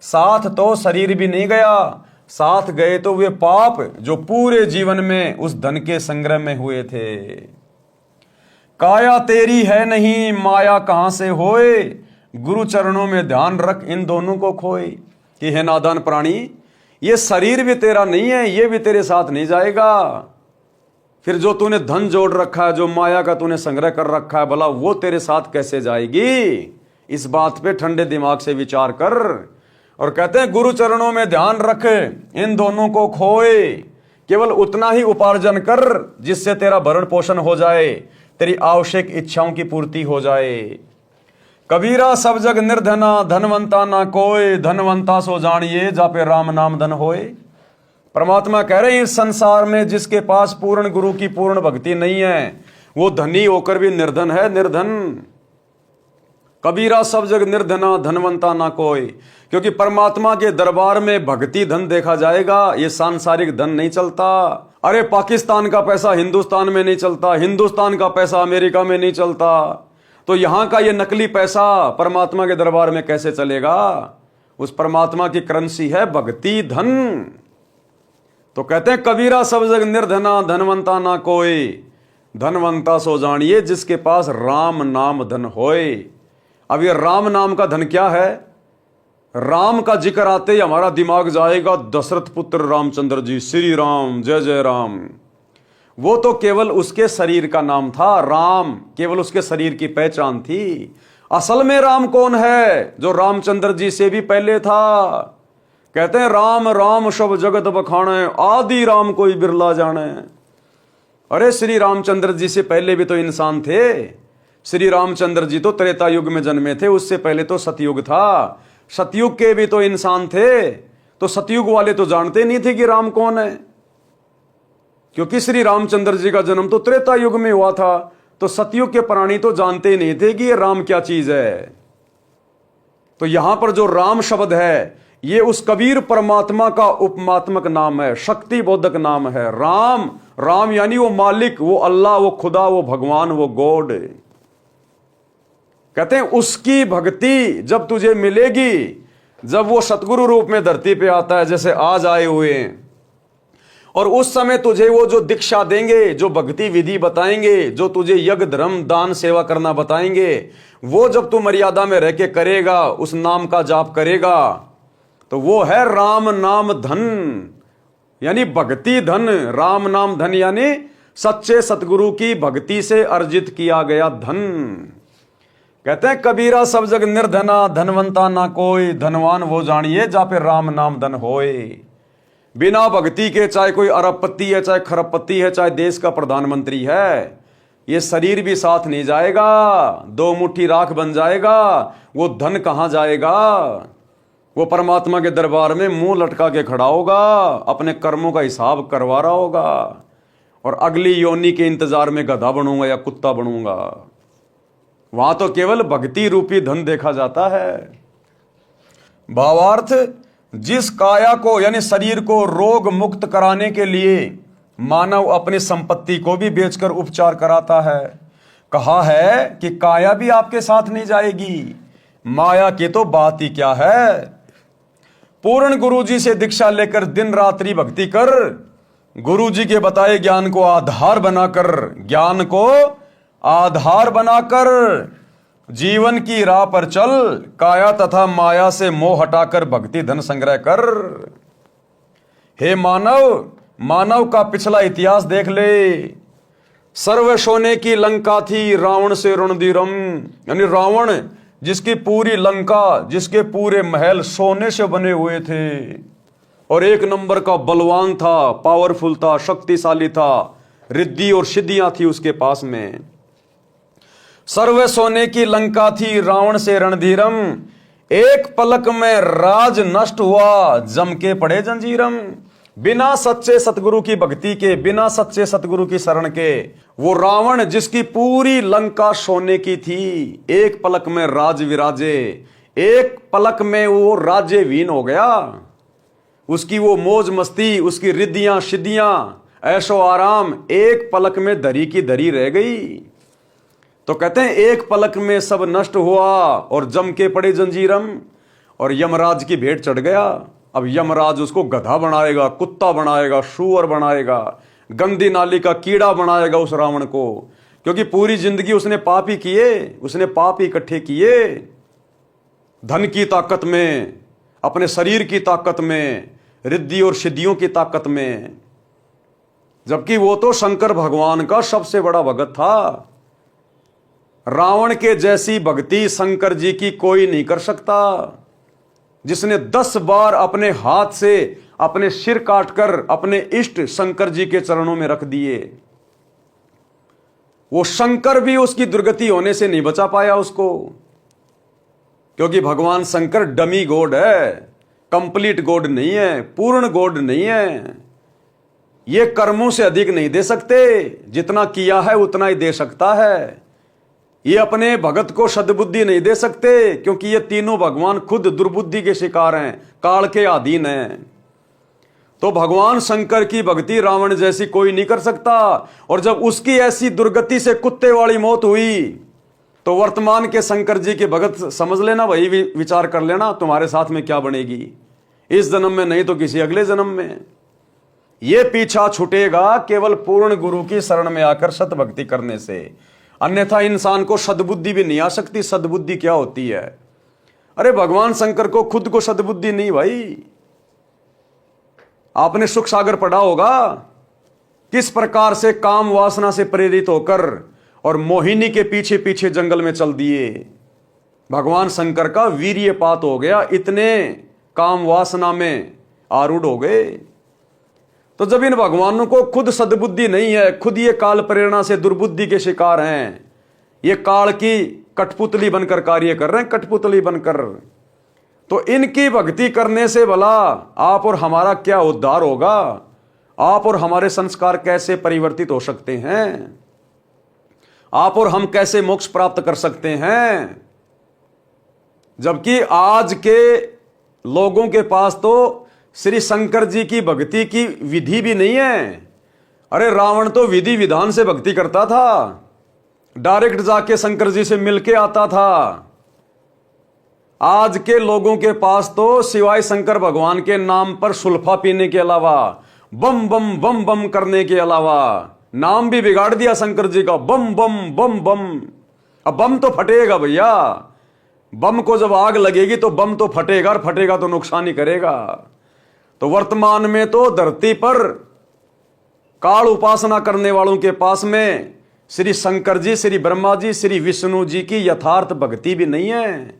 साथ तो शरीर भी नहीं गया, साथ गए तो वे पाप जो पूरे जीवन में उस धन के संग्रह में हुए थे। काया तेरी है नहीं, माया कहां से होए, गुरु चरणों में ध्यान रख इन दोनों को खोए। कि है नादान प्राणी, ये शरीर भी तेरा नहीं है, ये भी तेरे साथ नहीं जाएगा। फिर जो तूने धन जोड़ रखा है, जो माया का तूने संग्रह कर रखा है, भला वो तेरे साथ कैसे जाएगी? इस बात पे ठंडे दिमाग से विचार कर। और कहते हैं गुरु चरणों में ध्यान रख इन दोनों को खोए, केवल उतना ही उपार्जन कर जिससे तेरा भरण पोषण हो जाए, तेरी आवश्यक इच्छाओं की पूर्ति हो जाए। कबीरा सब जग निर्धना, धनवंता ना कोय, धनवंता सो जानिए जा पे राम नाम धन होए। परमात्मा कह रहे हैं इस संसार में जिसके पास पूर्ण गुरु की पूर्ण भक्ति नहीं है, वो धनी होकर भी निर्धन है, निर्धन। कबीरा सब जग निर्धना, धनवंता ना कोई। क्योंकि परमात्मा के दरबार में भक्ति धन देखा जाएगा, ये सांसारिक धन नहीं चलता। अरे पाकिस्तान का पैसा हिंदुस्तान में नहीं चलता, हिंदुस्तान का पैसा अमेरिका में नहीं चलता, तो यहां का ये नकली पैसा परमात्मा के दरबार में कैसे चलेगा? उस परमात्मा की करेंसी है भक्ति धन। तो कहते हैं कबीरा सब जग निर्धना, धनवंता ना कोई, धनवंता सो जानिए जिसके पास राम नाम धन होए। अब ये राम नाम का धन क्या है? राम का जिक्र आते ही हमारा दिमाग जाएगा दशरथ पुत्र रामचंद्र जी, श्री राम, जय जय राम। वो तो केवल उसके शरीर का नाम था, राम केवल उसके शरीर की पहचान थी। असल में राम कौन है? जो रामचंद्र जी से भी पहले था। कहते हैं राम राम सब जगत बखाने, आदि राम कोई बिरला जाने। अरे श्री रामचंद्र जी से पहले भी तो इंसान थे। श्री रामचंद्र जी तो त्रेता युग में जन्मे थे, उससे पहले तो सतयुग था। सतयुग के भी तो इंसान थे, तो सतयुग वाले तो जानते नहीं थे कि राम कौन है, क्योंकि श्री रामचंद्र जी का जन्म तो त्रेता युग में हुआ था। तो सतयुग के प्राणी तो जानते नहीं थे कि ये राम क्या चीज है। तो यहां पर जो राम शब्द है ये उस कबीर परमात्मा का उपमात्मक नाम है, शक्ति बोधक नाम है। राम, राम यानी वो मालिक, वो अल्लाह, वो खुदा, वो भगवान, वो गॉड। कहते हैं उसकी भक्ति जब तुझे मिलेगी, जब वो सतगुरु रूप में धरती पे आता है, जैसे आज आए हुए हैं, और उस समय तुझे वो जो दीक्षा देंगे, जो भक्ति विधि बताएंगे, जो तुझे यज्ञ धर्म दान सेवा करना बताएंगे, वो जब तू मर्यादा में रह के करेगा, उस नाम का जाप करेगा, तो वो है राम नाम धन, यानी भक्ति धन। राम नाम धन यानी सच्चे सतगुरु की भक्ति से अर्जित किया गया धन। कहते हैं कबीरा सब जग निर्धना, धनवंता ना कोई, धनवान वो जानिए जा पे राम नाम धन होए। बिना भक्ति के चाहे कोई अरबपति है, चाहे खरबपति है, चाहे देश का प्रधानमंत्री है, ये शरीर भी साथ नहीं जाएगा, दो मुट्ठी राख बन जाएगा, वो धन कहां जाएगा? वो परमात्मा के दरबार में मुंह लटका के खड़ा होगा, अपने कर्मों का हिसाब करवा रहा होगा, और अगली योनि के इंतजार में गधा बनूंगा या कुत्ता बनूंगा। वहां तो केवल भक्ति रूपी धन देखा जाता है। भावार्थ, जिस काया को यानी शरीर को रोग मुक्त कराने के लिए मानव अपनी संपत्ति को भी बेचकर उपचार कराता है, कहा है कि काया भी आपके साथ नहीं जाएगी, माया की तो बात ही क्या है। पूर्ण गुरुजी से दीक्षा लेकर दिन रात्रि भक्ति कर, गुरुजी के बताए ज्ञान को आधार बनाकर जीवन की राह पर चल, काया तथा माया से मोह हटाकर भक्ति धन संग्रह कर। हे मानव का पिछला इतिहास देख ले। सर्व सोने की लंका थी, रावण से रणधीरम, यानी रावण जिसकी पूरी लंका, जिसके पूरे महल सोने से बने हुए थे, और एक नंबर का बलवान था, पावरफुल था, शक्तिशाली था, रिद्धि और सिद्धियां थी उसके पास में। सर्व सोने की लंका थी, रावण से रणधीरम, एक पलक में राज नष्ट हुआ, जम के पड़े जंजीरम। बिना सच्चे सतगुरु की भक्ति के, बिना सच्चे सतगुरु की शरण के, वो रावण जिसकी पूरी लंका सोने की थी, एक पलक में राज विराजे, एक पलक में वो राज्यहीन हो गया। उसकी वो मौज मस्ती, उसकी रिद्धियां सिद्धियां, ऐशो आराम एक पलक में धरी की धरी रह गई। तो कहते हैं एक पलक में सब नष्ट हुआ और जम के पड़े जंजीरम, और यमराज की भेंट चढ़ गया। अब यमराज उसको गधा बनाएगा, कुत्ता बनाएगा, सूअर बनाएगा, गंदी नाली का कीड़ा बनाएगा उस रावण को, क्योंकि पूरी जिंदगी उसने पाप ही किए, उसने पाप ही इकट्ठे किए, धन की ताकत में, अपने शरीर की ताकत में, रिद्धि और सिद्धियों की ताकत में, जबकि वो तो शंकर भगवान का सबसे बड़ा भगत था। रावण के जैसी भक्ति शंकर जी की कोई नहीं कर सकता, जिसने 10 बार अपने हाथ से अपने सिर काटकर अपने इष्ट शंकर जी के चरणों में रख दिए। वो शंकर भी उसकी दुर्गति होने से नहीं बचा पाया उसको, क्योंकि भगवान शंकर डमी गॉड है, कंप्लीट गॉड नहीं है, पूर्ण गॉड नहीं है। ये कर्मों से अधिक नहीं दे सकते, जितना किया है उतना ही दे सकता है। ये अपने भगत को सद्बुद्धि नहीं दे सकते, क्योंकि ये तीनों भगवान खुद दुर्बुद्धि के शिकार हैं, काल के अधीन हैं। तो भगवान शंकर की भक्ति रावण जैसी कोई नहीं कर सकता। और जब उसकी ऐसी दुर्गति से कुत्ते वाली मौत हुई, तो वर्तमान के शंकर जी के भगत समझ लेना, वही विचार कर लेना तुम्हारे साथ में क्या बनेगी, इस जन्म में नहीं तो किसी अगले जन्म में। ये पीछा छूटेगा केवल पूर्ण गुरु की शरण में आकर सत भक्ति करने से, अन्यथा इंसान को सद्बुद्धि भी नहीं आ सकती। सद्बुद्धि क्या होती है? अरे भगवान शंकर को खुद को सद्बुद्धि नहीं भाई। आपने सुख सागर पढ़ा होगा, किस प्रकार से काम वासना से प्रेरित होकर और मोहिनी के पीछे पीछे जंगल में चल दिए। भगवान शंकर का वीर्यपात हो गया, इतने काम वासना में आरूढ़ हो गए। तो जब इन भगवानों को खुद सद्बुद्धि नहीं है, खुद ये काल प्रेरणा से दुर्बुद्धि के शिकार हैं, ये काल की कठपुतली बनकर कार्य कर रहे हैं, कठपुतली बनकर, तो इनकी भक्ति करने से भला आप और हमारा क्या उद्धार होगा? आप और हमारे संस्कार कैसे परिवर्तित हो सकते हैं? आप और हम कैसे मोक्ष प्राप्त कर सकते हैं? जबकि आज के लोगों के पास तो श्री शंकर जी की भक्ति की विधि भी नहीं है। अरे रावण तो विधि विधान से भक्ति करता था, डायरेक्ट जाके शंकर जी से मिलके आता था। आज के लोगों के पास तो सिवाय शंकर भगवान के नाम पर सुल्फा पीने के अलावा बम बम बम बम करने के अलावा नाम भी बिगाड़ दिया शंकर जी का, बम बम बम बम। अब बम तो फटेगा भैया, बम को जब आग लगेगी तो बम तो फटेगा, और फटेगा तो नुकसान ही करेगा। तो वर्तमान में तो धरती पर काल उपासना करने वालों के पास में श्री शंकर जी, श्री ब्रह्मा जी, श्री विष्णु जी की यथार्थ भक्ति भी नहीं है।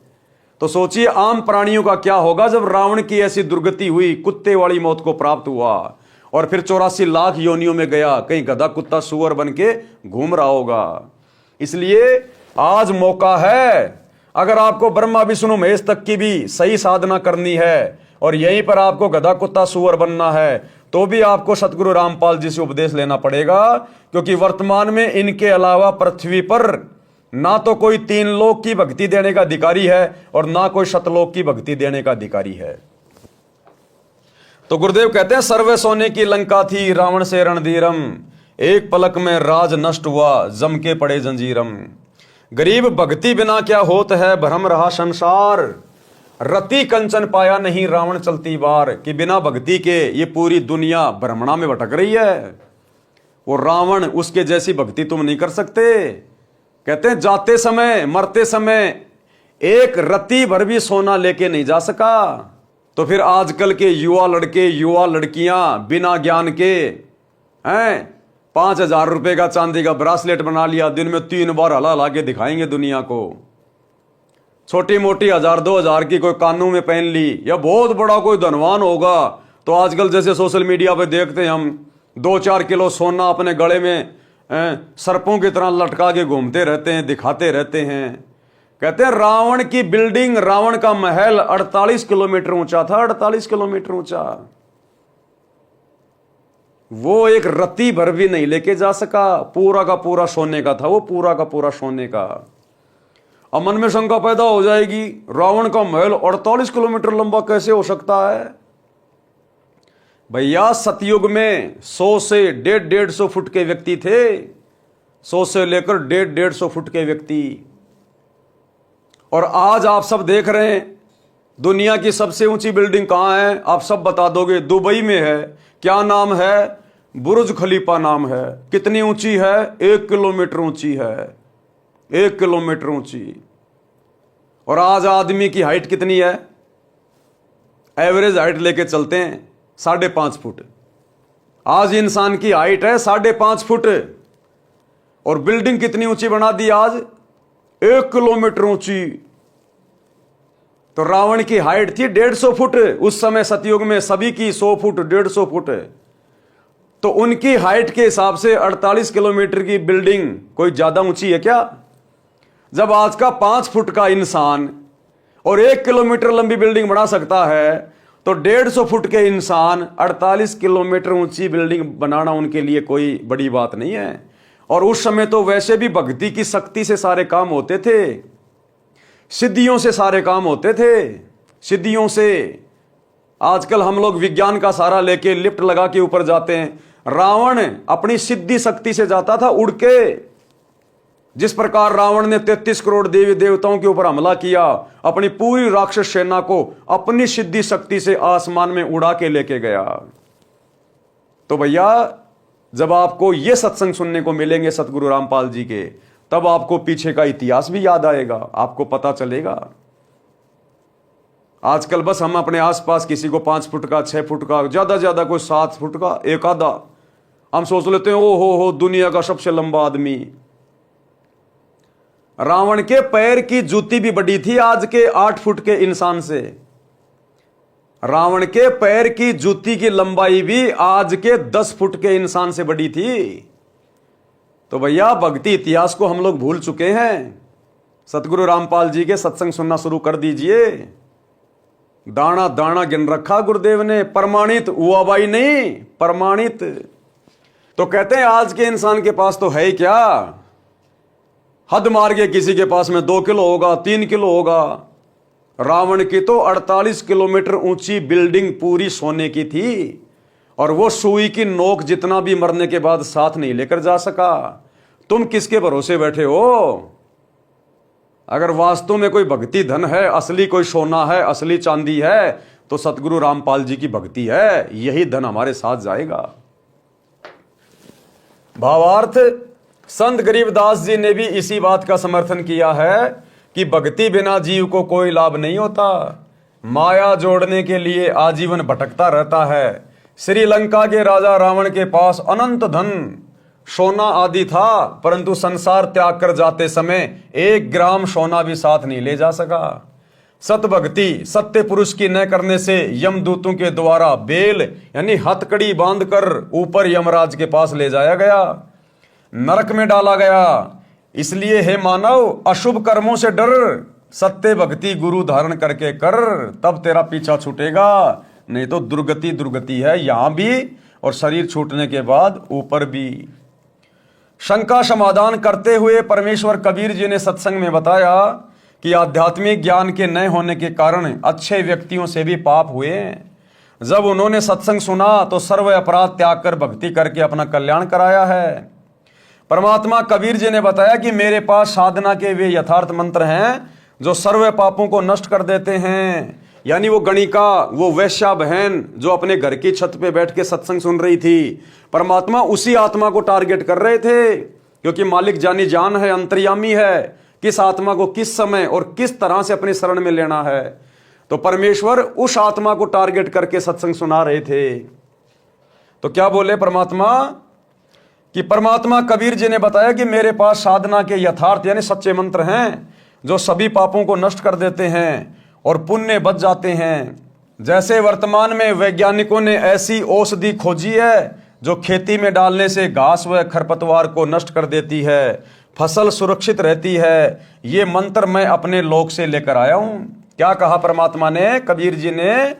तो सोचिए आम प्राणियों का क्या होगा जब रावण की ऐसी दुर्गति हुई, कुत्ते वाली मौत को प्राप्त हुआ और फिर 84 लाख योनियों में गया, कहीं गधा कुत्ता सुअर बन के घूम रहा होगा। इसलिए आज मौका है, अगर आपको ब्रह्मा विष्णु महेश तक की भी सही साधना करनी है और यहीं पर आपको गधा कुत्ता सुअर बनना है, तो भी आपको सतगुरु रामपाल जी से उपदेश लेना पड़ेगा, क्योंकि वर्तमान में इनके अलावा पृथ्वी पर ना तो कोई 3 लोक की भक्ति देने का अधिकारी है और ना कोई शतलोक की भक्ति देने का अधिकारी है। तो गुरुदेव कहते हैं सर्वे सोने की लंका थी, रावण से रणधीरम, एक पलक में राज नष्ट हुआ, जम के पड़े जंजीरम। गरीब भक्ति बिना क्या होत है, भ्रम रहा संसार, रति कंचन पाया नहीं रावण चलती बार। कि बिना भक्ति के ये पूरी दुनिया भ्रमणा में भटक रही है। वो रावण, उसके जैसी भक्ति तुम नहीं कर सकते। कहते हैं जाते समय मरते समय एक रति भर भी सोना लेके नहीं जा सका। तो फिर आजकल के युवा लड़के युवा लड़कियां बिना ज्ञान के हैं 5,000 रुपए का चांदी का ब्रासलेट बना लिया, दिन में 3 बार हला ला के दिखाएंगे दुनिया को। छोटी मोटी 1,000-2,000 की कोई कानों में पहन ली, या बहुत बड़ा कोई धनवान होगा तो आजकल जैसे सोशल मीडिया पे देखते हैं हम, 2-4 किलो सोना अपने गले में सर्पों की तरह लटका के घूमते रहते हैं, दिखाते रहते हैं। कहते हैं रावण की बिल्डिंग, रावण का महल 48 किलोमीटर ऊंचा था, 48 किलोमीटर ऊंचा। वो एक रत्ती भर भी नहीं लेके जा सका, पूरा का पूरा सोने का था, वो पूरा का पूरा सोने का। अब मन में शंका पैदा हो जाएगी, रावण का महल 48 किलोमीटर लंबा कैसे हो सकता है? भैया सतयुग में 100 से 150 फुट के व्यक्ति थे, 100 से लेकर 150 फुट के व्यक्ति। और आज आप सब देख रहे हैं दुनिया की सबसे ऊंची बिल्डिंग कहां है? आप सब बता दोगे, दुबई में है। क्या नाम है? बुर्ज खलीफा नाम है। कितनी ऊंची है? 1 किलोमीटर ऊंची है, 1 किलोमीटर ऊंची। और आज आदमी की हाइट कितनी है? एवरेज हाइट लेके चलते हैं 5.5 फुट। आज इंसान की हाइट है 5.5 फुट, और बिल्डिंग कितनी ऊंची बना दी आज? 1 किलोमीटर ऊंची। तो रावण की हाइट थी 150 फुट उस समय सतयुग में, सभी की 100 फुट 150 फुट। तो उनकी हाइट के हिसाब से 48 किलोमीटर की बिल्डिंग कोई ज्यादा ऊंची है क्या? जब आज का 5 फुट का इंसान और 1 किलोमीटर लंबी बिल्डिंग बना सकता है, तो 150 फुट के इंसान 48 किलोमीटर ऊंची बिल्डिंग बनाना उनके लिए कोई बड़ी बात नहीं है। और उस समय तो वैसे भी भक्ति की शक्ति से सारे काम होते थे, सिद्धियों से सारे काम होते थे, सिद्धियों से। आजकल हम लोग विज्ञान का सहारा लेके लिफ्ट लगा के ऊपर जाते हैं, रावण अपनी सिद्धि शक्ति से जाता था उड़ के। जिस प्रकार रावण ने 33 करोड़ देवी देवताओं के ऊपर हमला किया, अपनी पूरी राक्षस सेना को अपनी सिद्धि शक्ति से आसमान में उड़ा के लेके गया। तो भैया जब आपको ये सत्संग सुनने को मिलेंगे सतगुरु रामपाल जी के, तब आपको पीछे का इतिहास भी याद आएगा, आपको पता चलेगा। आजकल बस हम अपने आसपास किसी को 5 फुट का, 6 फुट का, ज्यादा कोई 7 फुट का एक आधा, हम सोच लेते हैं ओ हो दुनिया का सबसे लंबा आदमी। रावण के पैर की जूती भी बड़ी थी आज के 8 फुट के इंसान से। रावण के पैर की जूती की लंबाई भी आज के 10 फुट के इंसान से बड़ी थी। तो भैया भक्ति इतिहास को हम लोग भूल चुके हैं। सतगुरु रामपाल जी के सत्संग सुनना शुरू कर दीजिए। दाना दाना गिन रखा गुरुदेव ने, प्रमाणित हुआ भाई नहीं, प्रमाणित। तो कहते हैं आज के इंसान के पास तो है ही क्या, हद मार के किसी के पास में 2 किलो होगा, 3 किलो होगा। रावण की तो 48 किलोमीटर ऊंची बिल्डिंग पूरी सोने की थी, और वो सुई की नोक जितना भी मरने के बाद साथ नहीं लेकर जा सका। तुम किसके भरोसे बैठे हो? अगर वास्तव में कोई भक्ति धन है, असली कोई सोना है, असली चांदी है, तो सतगुरु रामपाल जी की भक्ति है, यही धन हमारे साथ जाएगा। भावार्थ, संत गरीबदास जी ने भी इसी बात का समर्थन किया है कि भक्ति बिना जीव को कोई लाभ नहीं होता। माया जोड़ने के लिए आजीवन भटकता रहता है। श्रीलंका के राजा रावण के पास अनंत धन, सोना आदि था, परंतु संसार त्याग कर जाते समय 1 ग्राम सोना भी साथ नहीं ले जा सका। सत भक्ति सत्य पुरुष की न करने से यमदूतों के द्वारा बेल यानी हथकड़ी बांधकर ऊपर यमराज के पास ले जाया गया, नरक में डाला गया। इसलिए हे मानव, अशुभ कर्मों से डर, सत्य भक्ति गुरु धारण करके कर, तब तेरा पीछा छूटेगा। नहीं तो दुर्गति दुर्गति है, यहां भी और शरीर छूटने के बाद ऊपर भी। शंका समाधान करते हुए परमेश्वर कबीर जी ने सत्संग में बताया कि आध्यात्मिक ज्ञान के न होने के कारण अच्छे व्यक्तियों से भी पाप हुए। जब उन्होंने सत्संग सुना तो सर्व अपराध त्याग कर भक्ति करके अपना कल्याण कराया है। परमात्मा कबीर जी ने बताया कि मेरे पास साधना के वे यथार्थ मंत्र हैं जो सर्व पापों को नष्ट कर देते हैं। यानी वो गणिका, वो वैश्या बहन जो अपने घर की छत पे बैठ के सत्संग सुन रही थी, परमात्मा उसी आत्मा को टारगेट कर रहे थे, क्योंकि मालिक जानी जान है, अंतर्यामी है, किस आत्मा को किस समय और किस तरह से अपनी शरण में लेना है। तो परमेश्वर उस आत्मा को टारगेट करके सत्संग सुना रहे थे। तो क्या बोले परमात्मा कि परमात्मा कबीर जी ने बताया कि मेरे पास साधना के यथार्थ यानी सच्चे मंत्र हैं जो सभी पापों को नष्ट कर देते हैं और पुण्य बच जाते हैं। जैसे वर्तमान में वैज्ञानिकों ने ऐसी औषधि खोजी है जो खेती में डालने से घास व खरपतवार को नष्ट कर देती है, फसल सुरक्षित रहती है। ये मंत्र मैं अपने लोक से लेकर आया हूं। क्या कहा परमात्मा ने, कबीर जी ने,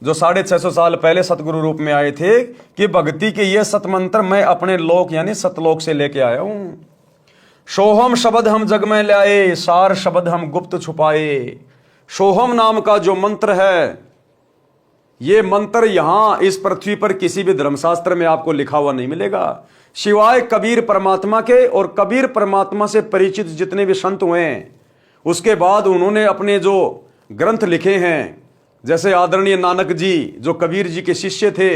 जो 650 साल पहले सतगुरु रूप में आए थे, कि भक्ति के ये सतमंत्र मैं अपने लोक यानी सतलोक से लेके आया हूं। सोहम शब्द हम जग में लाए, सार शब्द हम गुप्त छुपाए। सोहम नाम का जो मंत्र है, ये मंत्र यहां इस पृथ्वी पर किसी भी धर्मशास्त्र में आपको लिखा हुआ नहीं मिलेगा, सिवाय कबीर परमात्मा के। और कबीर परमात्मा से परिचित जितने भी संत हुए हैं, उसके बाद उन्होंने अपने जो ग्रंथ लिखे हैं, जैसे आदरणीय नानक जी जो कबीर जी के शिष्य थे,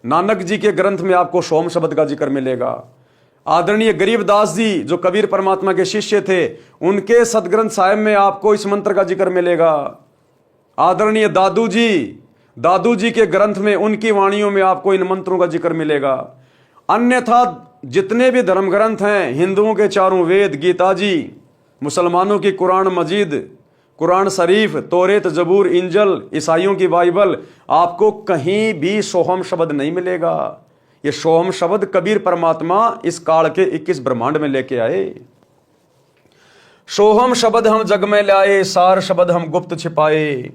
नानक जी के ग्रंथ में आपको सोम शब्द का जिक्र मिलेगा। आदरणीय गरीबदास जी जो कबीर परमात्मा के शिष्य थे, उनके सदग्रंथ साहिब में आपको इस मंत्र का जिक्र मिलेगा। आदरणीय दादू जी के ग्रंथ में, उनकी वाणियों में आपको इन मंत्रों का जिक्र मिलेगा। अन्यथा जितने भी धर्म ग्रंथ हैं, हिंदुओं के 4 वेद, गीता जी, मुसलमानों की कुरान मजीद, कुरान शरीफ, तौरेत, जबूर, इंजल, ईसाइयों की बाइबल, आपको कहीं भी सोहम शब्द नहीं मिलेगा। ये सोहम शब्द कबीर परमात्मा इस काल के 21 ब्रह्मांड में लेके आए। सोहम शब्द हम जग में लाए, सार शब्द हम गुप्त छिपाए।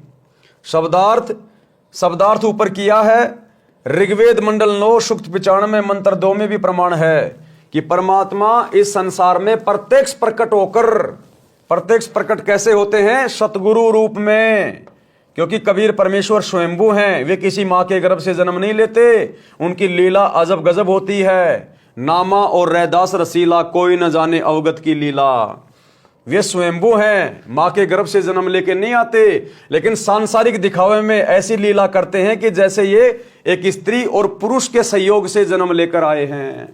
शब्दार्थ ऊपर किया है। ऋग्वेद मंडल 9 सूक्त 95 मंत्र 2 में भी प्रमाण है कि परमात्मा इस संसार में प्रत्यक्ष प्रकट होकर, प्रत्यक्ष प्रकट कैसे होते हैं? सतगुरु रूप में। क्योंकि कबीर परमेश्वर स्वयंभू हैं, वे किसी मां के गर्भ से जन्म नहीं लेते। उनकी लीला अजब गजब होती है। नामा और रैदास रसीला, कोई न जाने अवगत की लीला। वे स्वयंभू हैं, मां के गर्भ से जन्म लेके नहीं आते, लेकिन सांसारिक दिखावे में ऐसी लीला करते हैं कि जैसे ये एक स्त्री और पुरुष के सहयोग से जन्म लेकर आए हैं।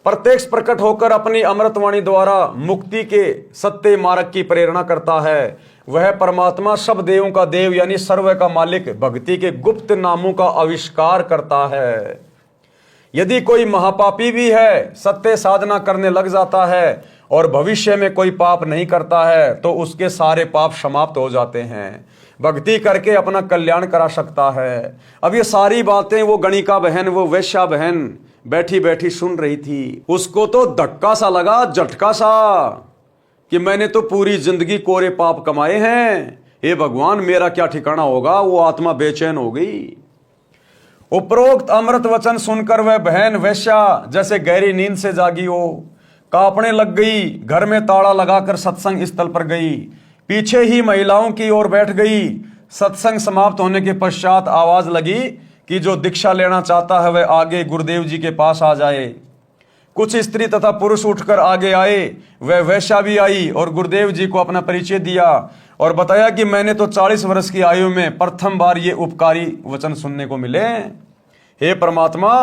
प्रत्यक्ष प्रकट होकर अपनी अमृतवाणी द्वारा मुक्ति के सत्य मार्ग की प्रेरणा करता है। वह परमात्मा सब देवों का देव यानी सर्व का मालिक भक्ति के गुप्त नामों का आविष्कार करता है। यदि कोई महापापी भी है, सत्य साधना करने लग जाता है और भविष्य में कोई पाप नहीं करता है, तो उसके सारे पाप समाप्त हो जाते हैं। भक्ति करके अपना कल्याण करा सकता है। अब ये सारी बातें वो गणिका बहन, वो वैश्या बहन बैठी बैठी सुन रही थी। उसको तो धक्का सा लगा, झटका सा, कि मैंने तो पूरी जिंदगी कोरे पाप कमाए हैं, हे भगवान मेरा क्या ठिकाना होगा। वो आत्मा बेचैन हो गई। उपरोक्त अमृत वचन सुनकर वह बहन वैश्या जैसे गहरी नींद से जागी हो, कांपने लग गई। घर में ताला लगाकर सत्संग स्थल पर गई, पीछे ही महिलाओं की ओर बैठ गई। सत्संग समाप्त होने के पश्चात आवाज लगी कि जो दीक्षा लेना चाहता है वह आगे गुरुदेव जी के पास आ जाए। कुछ स्त्री तथा पुरुष उठकर आगे आए, वह वैश्या भी आई और गुरुदेव जी को अपना परिचय दिया और बताया कि मैंने तो 40 वर्ष की आयु में प्रथम बार ये उपकारी वचन सुनने को मिले। हे परमात्मा,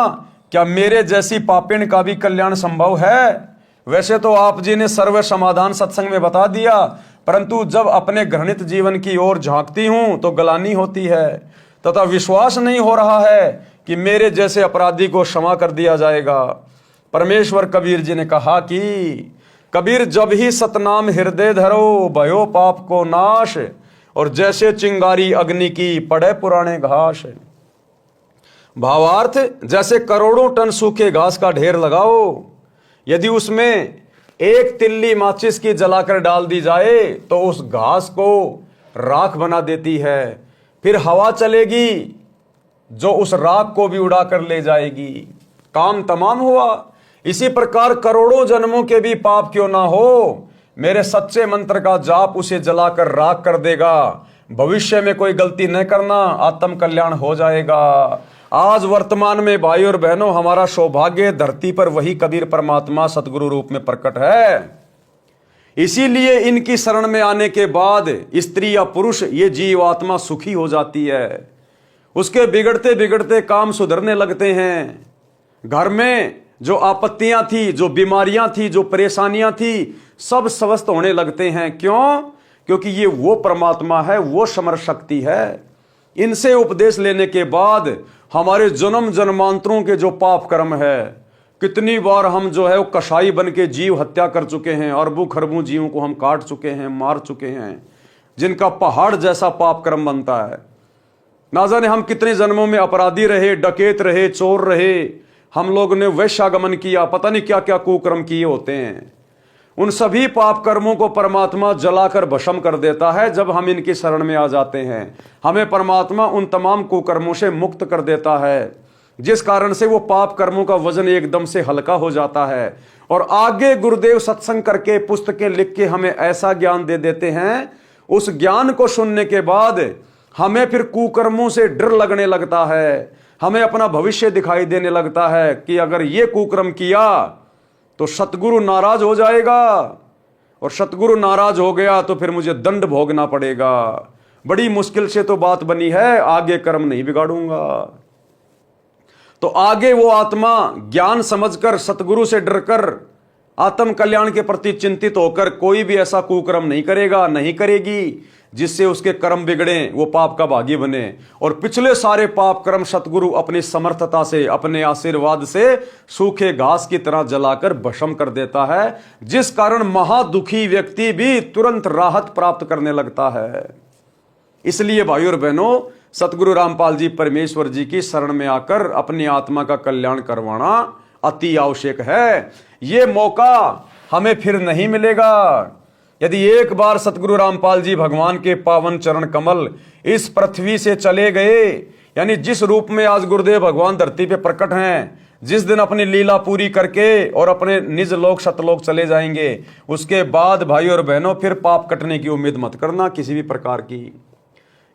क्या मेरे जैसी पापिन का भी कल्याण संभव है? वैसे तो आप जी ने सर्व समाधान सत्संग में बता दिया, परंतु जब अपने घृणित जीवन की ओर झांकती हूं तो गलानी होती है तथा विश्वास नहीं हो रहा है कि मेरे जैसे अपराधी को क्षमा कर दिया जाएगा। परमेश्वर कबीर जी ने कहा कि कबीर, जब ही सतनाम हृदय धरो, भयो पाप को नाश, और जैसे चिंगारी अग्नि की पड़े पुराने घास। भावार्थ, जैसे करोड़ों टन सूखे घास का ढेर लगाओ, यदि उसमें एक तिल्ली माचिस की जलाकर डाल दी जाए तो उस घास को राख बना देती है। फिर हवा चलेगी जो उस राख को भी उड़ा कर ले जाएगी। काम तमाम हुआ। इसी प्रकार करोड़ों जन्मों के भी पाप क्यों ना हो, मेरे सच्चे मंत्र का जाप उसे जलाकर राख कर देगा। भविष्य में कोई गलती न करना, आत्म कल्याण हो जाएगा। आज वर्तमान में भाई और बहनों, हमारा सौभाग्य धरती पर वही कबीर परमात्मा सतगुरु रूप में प्रकट है। इसीलिए इनकी शरण में आने के बाद स्त्री या पुरुष, ये जीवात्मा सुखी हो जाती है। उसके बिगड़ते बिगड़ते काम सुधरने लगते हैं। घर में जो आपत्तियां थी, जो बीमारियां थी, जो परेशानियां थी, सब स्वस्थ होने लगते हैं। क्यों? क्योंकि ये वो परमात्मा है, वो समर शक्ति है। इनसे उपदेश लेने के बाद हमारे जन्म जन्मांतरों के जो पाप कर्म है, कितनी बार हम जो है वो कसाई बन के जीव हत्या कर चुके हैं, अरबों खरबों जीवों को हम काट चुके हैं, मार चुके हैं, जिनका पहाड़ जैसा पाप कर्म बनता है। ना जाने हम कितने जन्मों में अपराधी रहे, डकैत रहे, चोर रहे, हम लोग ने वैश्यागमन किया, पता नहीं क्या क्या कुकर्म किए होते हैं। उन सभी पाप कर्मों को परमात्मा जलाकर भस्म कर देता है जब हम इनकी शरण में आ जाते हैं। हमें परमात्मा उन तमाम कुकर्मों से मुक्त कर देता है, जिस कारण से वो पाप कर्मों का वजन एकदम से हल्का हो जाता है। और आगे गुरुदेव सत्संग करके, पुस्तकें लिख के हमें ऐसा ज्ञान दे देते हैं, उस ज्ञान को सुनने के बाद हमें फिर कुकर्मों से डर लगने लगता है। हमें अपना भविष्य दिखाई देने लगता है कि अगर ये कुकर्म किया तो सतगुरु नाराज हो जाएगा, और सतगुरु नाराज हो गया तो फिर मुझे दंड भोगना पड़ेगा। बड़ी मुश्किल से तो बात बनी है, आगे कर्म नहीं बिगाड़ूंगा। तो आगे वो आत्मा ज्ञान समझकर, सतगुरु से डरकर, आत्म कल्याण के प्रति चिंतित होकर कोई भी ऐसा कुकर्म नहीं करेगा, नहीं करेगी, जिससे उसके कर्म बिगड़े, वो पाप का भागी बने। और पिछले सारे पाप कर्म सतगुरु अपनी समर्थता से, अपने आशीर्वाद से सूखे घास की तरह जलाकर भस्म कर देता है, जिस कारण महादुखी व्यक्ति भी तुरंत राहत प्राप्त करने लगता है। इसलिए भाइयों और बहनों, सतगुरु रामपाल जी परमेश्वर जी की शरण में आकर अपनी आत्मा का कल्याण करवाना अति आवश्यक है। ये मौका हमें फिर नहीं मिलेगा। यदि एक बार सतगुरु रामपाल जी भगवान के पावन चरण कमल इस पृथ्वी से चले गए, यानी जिस रूप में आज गुरुदेव भगवान धरती पे प्रकट हैं, जिस दिन अपनी लीला पूरी करके और अपने निज लोक सतलोक चले जाएंगे, उसके बाद भाई और बहनों फिर पाप कटने की उम्मीद मत करना किसी भी प्रकार की।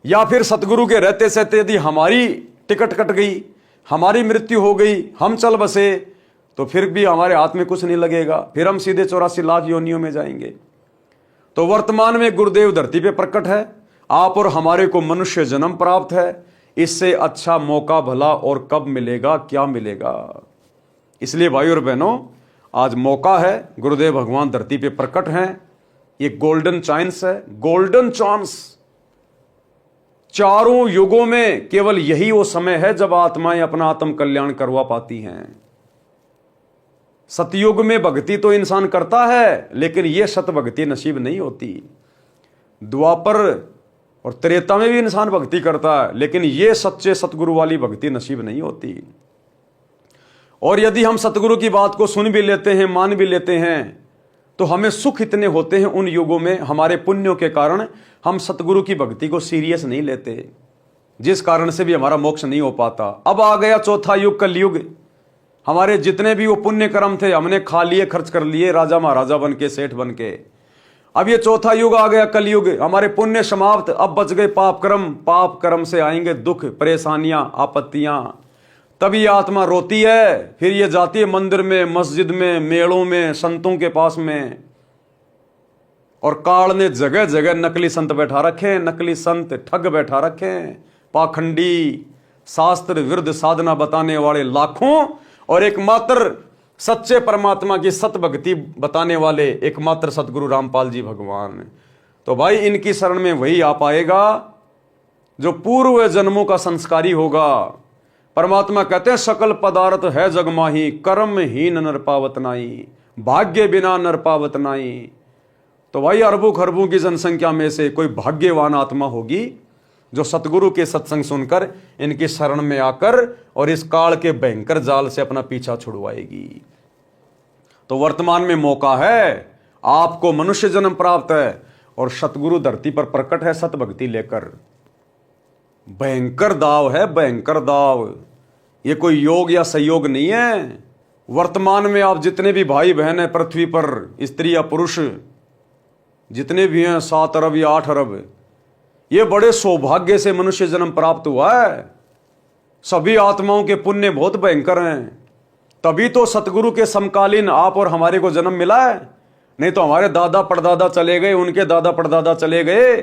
या फिर सतगुरु के रहते सहते यदि हमारी टिकट कट गई, हमारी मृत्यु हो गई, हम चल बसे, तो फिर भी हमारे हाथ में कुछ नहीं लगेगा, फिर हम सीधे 84 लाख योनियों में जाएंगे। तो वर्तमान में गुरुदेव धरती पे प्रकट है, आप और हमारे को मनुष्य जन्म प्राप्त है। इससे अच्छा मौका भला और कब मिलेगा, क्या मिलेगा। इसलिए भाई और बहनों, आज मौका है, गुरुदेव भगवान धरती पे प्रकट हैं। ये गोल्डन चांस है, गोल्डन चांस। चारों युगों में केवल यही वो समय है जब आत्माएं अपना आत्म कल्याण करवा पाती हैं। सतयुग में भक्ति तो इंसान करता है, लेकिन यह सत भक्ति नसीब नहीं होती। द्वापर और त्रेता में भी इंसान भक्ति करता है, लेकिन यह सच्चे सतगुरु वाली भक्ति नसीब नहीं होती। और यदि हम सतगुरु की बात को सुन भी लेते हैं, मान भी लेते हैं, तो हमें सुख इतने होते हैं उन युगों में, हमारे पुण्यों के कारण हम सतगुरु की भक्ति को सीरियस नहीं लेते, जिस कारण से भी हमारा मोक्ष नहीं हो पाता। अब आ गया चौथा युग, कलयुग। हमारे जितने भी वो पुण्य कर्म थे हमने खा लिए, खर्च कर लिए, राजा महाराजा बन के, सेठ बन के। अब ये चौथा युग आ गया, कलयुग। हमारे पुण्य समाप्त, अब बच गए पाप कर्म। पाप कर्म से आएंगे दुख, परेशानियां, आपत्तियां। तब ये आत्मा रोती है, फिर ये जाती है मंदिर में, मस्जिद में, मेलों में, संतों के पास में। और काल ने जगह जगह नकली संत बैठा रखे, नकली संत ठग बैठा रखे, पाखंडी, शास्त्र विरुद्ध साधना बताने वाले लाखों, और एकमात्र सच्चे परमात्मा की सत भक्ति बताने वाले एकमात्र सतगुरु रामपाल जी भगवान। तो भाई इनकी शरण में वही आ पाएगा जो पूर्व जन्मों का संस्कारी होगा। परमात्मा कहते हैं सकल पदार्थ है जगमाही, कर्म हीन नर पावत नाई, भाग्य बिना नर पावत नाई। तो भाई अरबों खरबों की जनसंख्या में से कोई भाग्यवान आत्मा होगी जो सतगुरु के सत्संग सुनकर इनकी शरण में आकर और इस काल के भयंकर जाल से अपना पीछा छुड़वाएगी। तो वर्तमान में मौका है, आपको मनुष्य जन्म प्राप्त है और सतगुरु धरती पर प्रकट है सत भक्ति लेकर। भयंकर दाव है, भयंकर दाव। ये कोई योग या संयोग नहीं है। वर्तमान में आप जितने भी भाई बहन हैं पृथ्वी पर, स्त्री या पुरुष जितने भी हैं, 7 अरब या 8 अरब, ये बड़े सौभाग्य से मनुष्य जन्म प्राप्त हुआ है। सभी आत्माओं के पुण्य बहुत भयंकर हैं, तभी तो सतगुरु के समकालीन आप और हमारे को जन्म मिला है। नहीं तो हमारे दादा परदादा चले गए, उनके दादा परदादा चले गए,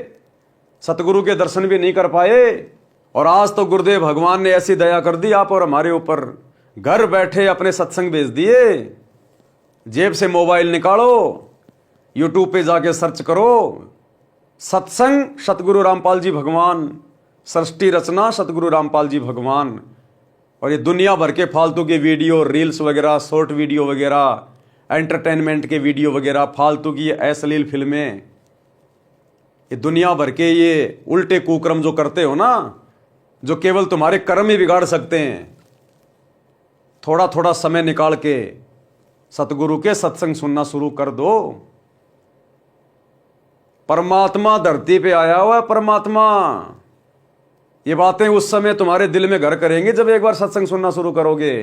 सतगुरु के दर्शन भी नहीं कर पाए। और आज तो गुरुदेव भगवान ने ऐसी दया कर दी आप और हमारे ऊपर, घर बैठे अपने सत्संग भेज दिए। जेब से मोबाइल निकालो, यूट्यूब पे जाके सर्च करो, सत्संग सतगुरु रामपाल जी भगवान, सृष्टि रचना सतगुरु रामपाल जी भगवान। और ये दुनिया भर के फालतू के वीडियो, रील्स वगैरह, शॉर्ट वीडियो वगैरह, एंटरटेनमेंट के वीडियो वगैरह, फालतू की अश्लील फिल्में, ये दुनिया भर के ये उल्टे कुकर्म जो करते हो ना, जो केवल तुम्हारे कर्म ही बिगाड़ सकते हैं। थोड़ा थोड़ा समय निकाल के सतगुरु के सत्संग सुनना शुरू कर दो। परमात्मा धरती पे आया हुआ है, परमात्मा। ये बातें उस समय तुम्हारे दिल में घर करेंगे जब एक बार सत्संग सुनना शुरू करोगे।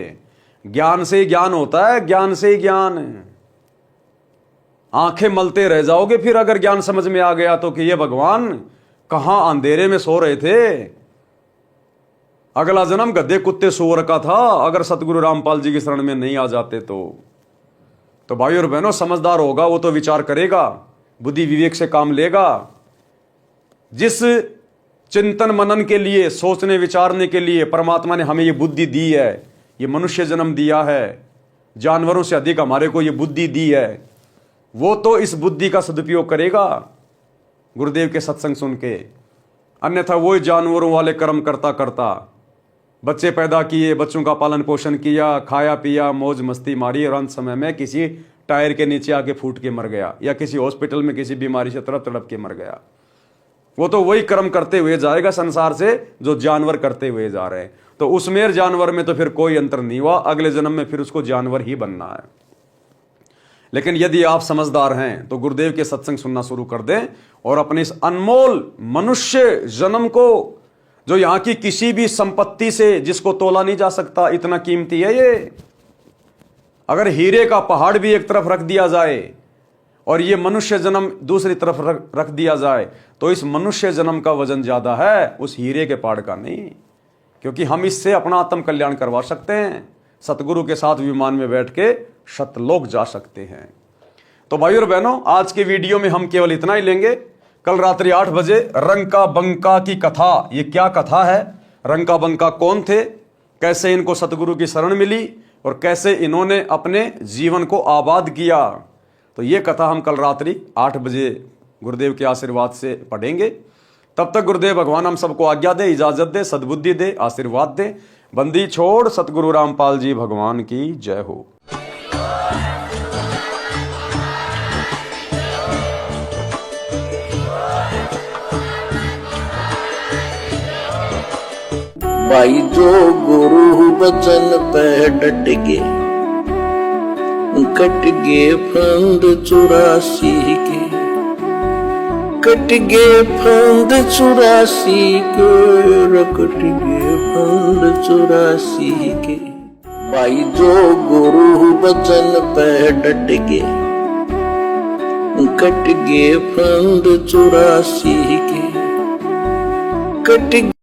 ज्ञान से ही ज्ञान होता है, ज्ञान से ही ज्ञान। आंखें मलते रह जाओगे फिर अगर ज्ञान समझ में आ गया तो कि ये भगवान कहां अंधेरे में सो रहे थे। अगला जन्म गधे कुत्ते सूअर का था अगर सतगुरु रामपाल जी की शरण में नहीं आ जाते तो भाई और बहनों, समझदार होगा वो तो विचार करेगा, बुद्धि विवेक से काम लेगा। जिस चिंतन मनन के लिए, सोचने विचारने के लिए परमात्मा ने हमें ये बुद्धि दी है, ये मनुष्य जन्म दिया है, जानवरों से अधिक हमारे को ये बुद्धि दी है, वो तो इस बुद्धि का सदुपयोग करेगा गुरुदेव के सत्संग सुन के। अन्यथा वही जानवरों वाले कर्म करता करता, बच्चे पैदा किए, बच्चों का पालन पोषण किया, खाया पिया, मौज मस्ती मारी, और अंत समय में किसी टायर के नीचे आके फूट के मर गया या किसी हॉस्पिटल में किसी बीमारी से तड़प तड़प के मर गया। वो तो वही कर्म करते हुए जाएगा संसार से जो जानवर करते हुए जा रहे हैं। तो उसमें जानवर में तो फिर कोई अंतर नहीं हुआ, अगले जन्म में फिर उसको जानवर ही बनना है। लेकिन यदि आप समझदार हैं तो गुरुदेव के सत्संग सुनना शुरू कर दें और अपने इस अनमोल मनुष्य जन्म को, जो यहां की किसी भी संपत्ति से जिसको तोला नहीं जा सकता, इतना कीमती है ये। अगर हीरे का पहाड़ भी एक तरफ रख दिया जाए और ये मनुष्य जन्म दूसरी तरफ रख दिया जाए तो इस मनुष्य जन्म का वजन ज्यादा है उस हीरे के पहाड़ का नहीं, क्योंकि हम इससे अपना आत्म कल्याण करवा सकते हैं। सतगुरु के साथ विमान में बैठ के शतलोक जा सकते हैं। तो भाई और बहनों, आज के वीडियो में हम केवल इतना ही लेंगे। कल रात्रि 8 बजे रंका बंका की कथा, ये क्या कथा है, रंका बंका कौन थे, कैसे इनको सतगुरु की शरण मिली और कैसे इन्होंने अपने जीवन को आबाद किया, तो ये कथा हम कल रात्रि 8 बजे गुरुदेव के आशीर्वाद से पढ़ेंगे। तब तक गुरुदेव भगवान हम सबको आज्ञा दे, इजाजत दे, सद्बुद्धि दे, आशीर्वाद दे। बंदी छोड़ सतगुरु रामपाल जी भगवान की जय हो। भाई जो गुरु बचन पे डट गे, कट गे फंद 84 के, कट गे फंद 84 के, कट गे फंद 84 के। भाई जो गुरु बचन पे डट गे, कट गे फंद 84 के, कट